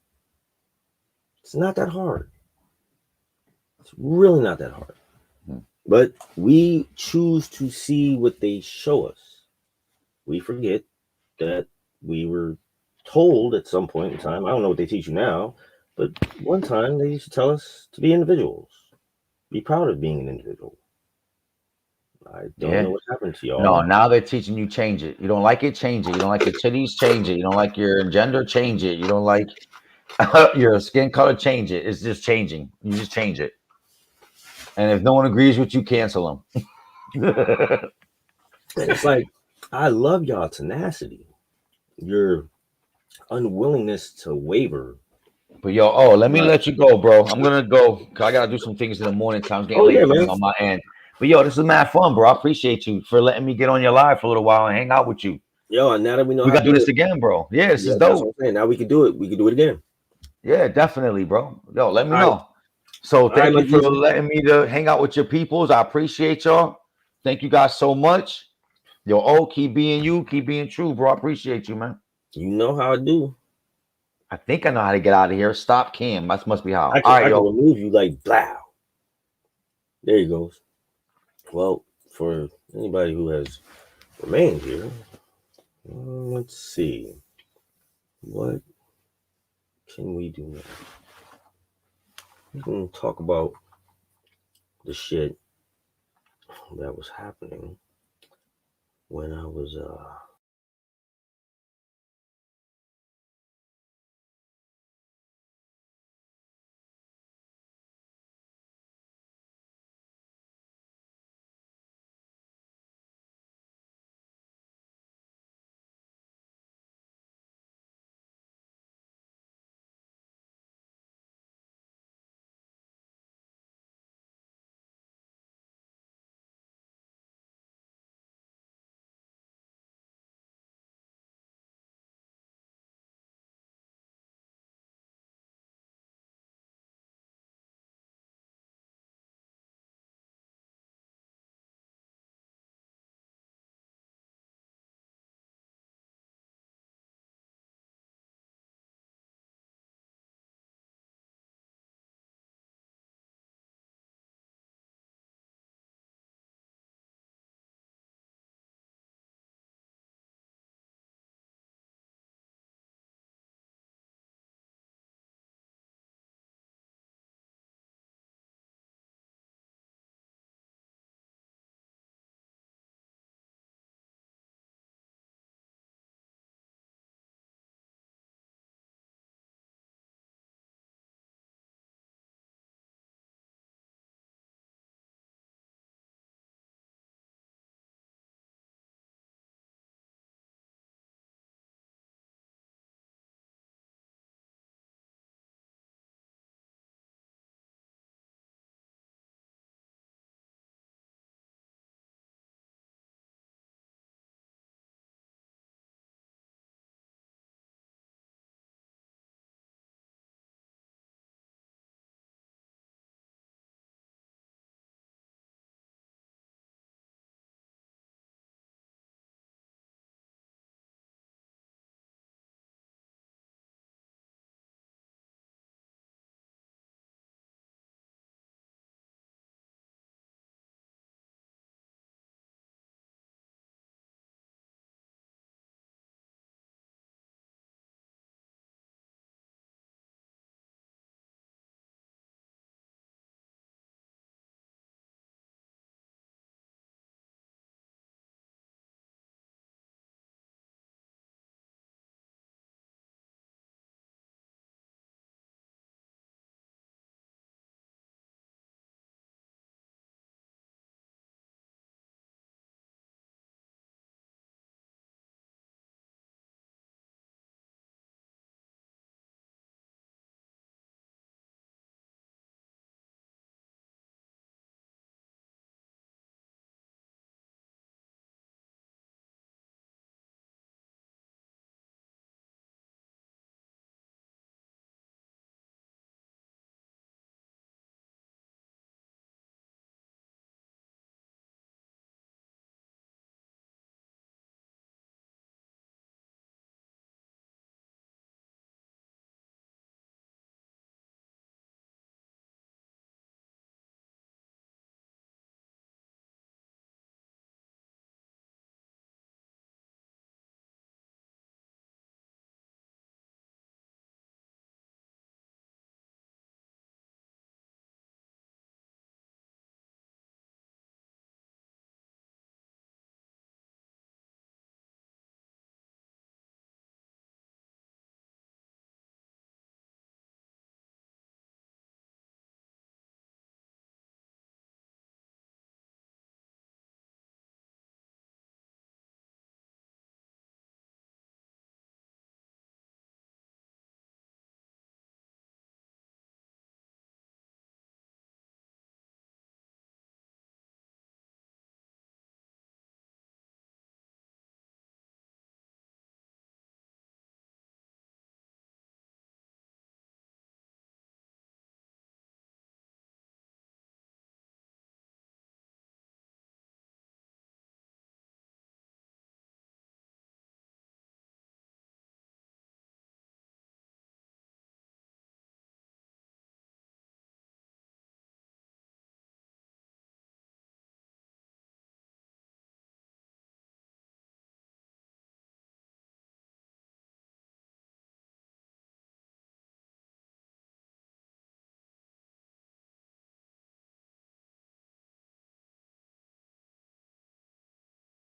It's not that hard. It's really not that hard. But we choose to see what they show us. We forget that we were told at some point in time, I don't know what they teach you now, but one time they used to tell us to be individuals. Be proud of being an individual. I don't know what happened to y'all. No, now they're teaching you change it. You don't like it, change it. You don't like your titties, change it. You don't like your gender, change it. You don't like your skin color, change it. It's just changing. You just change it. And if no one agrees with you, cancel them. And it's like, I love y'all tenacity, your unwillingness to waver. But yo, let me let you go, bro. I'm gonna go. 'Cause I gotta do some things in the morning time. It's getting late for me on my end. But yo, this is mad fun, bro. I appreciate you for letting me get on your live for a little while and hang out with you. Yo, and now that we know we how gotta to do this again, bro. Yeah, this is that's what dope. I'm saying. Now we can do it. We can do it again. Yeah, definitely, bro. Yo, let me All know. right. So thank right, you for my G. letting me to hang out with your peoples. I appreciate y'all. Thank you guys so much. Yo, keep being you, keep being true, bro. I appreciate you, man. You know how I do. I think I know how to get out of here. Stop Cam. That must be how. I can remove you like blow. There you goes. Well, for anybody who has remained here, let's see. What can we do now? We can talk about the shit that was happening when I was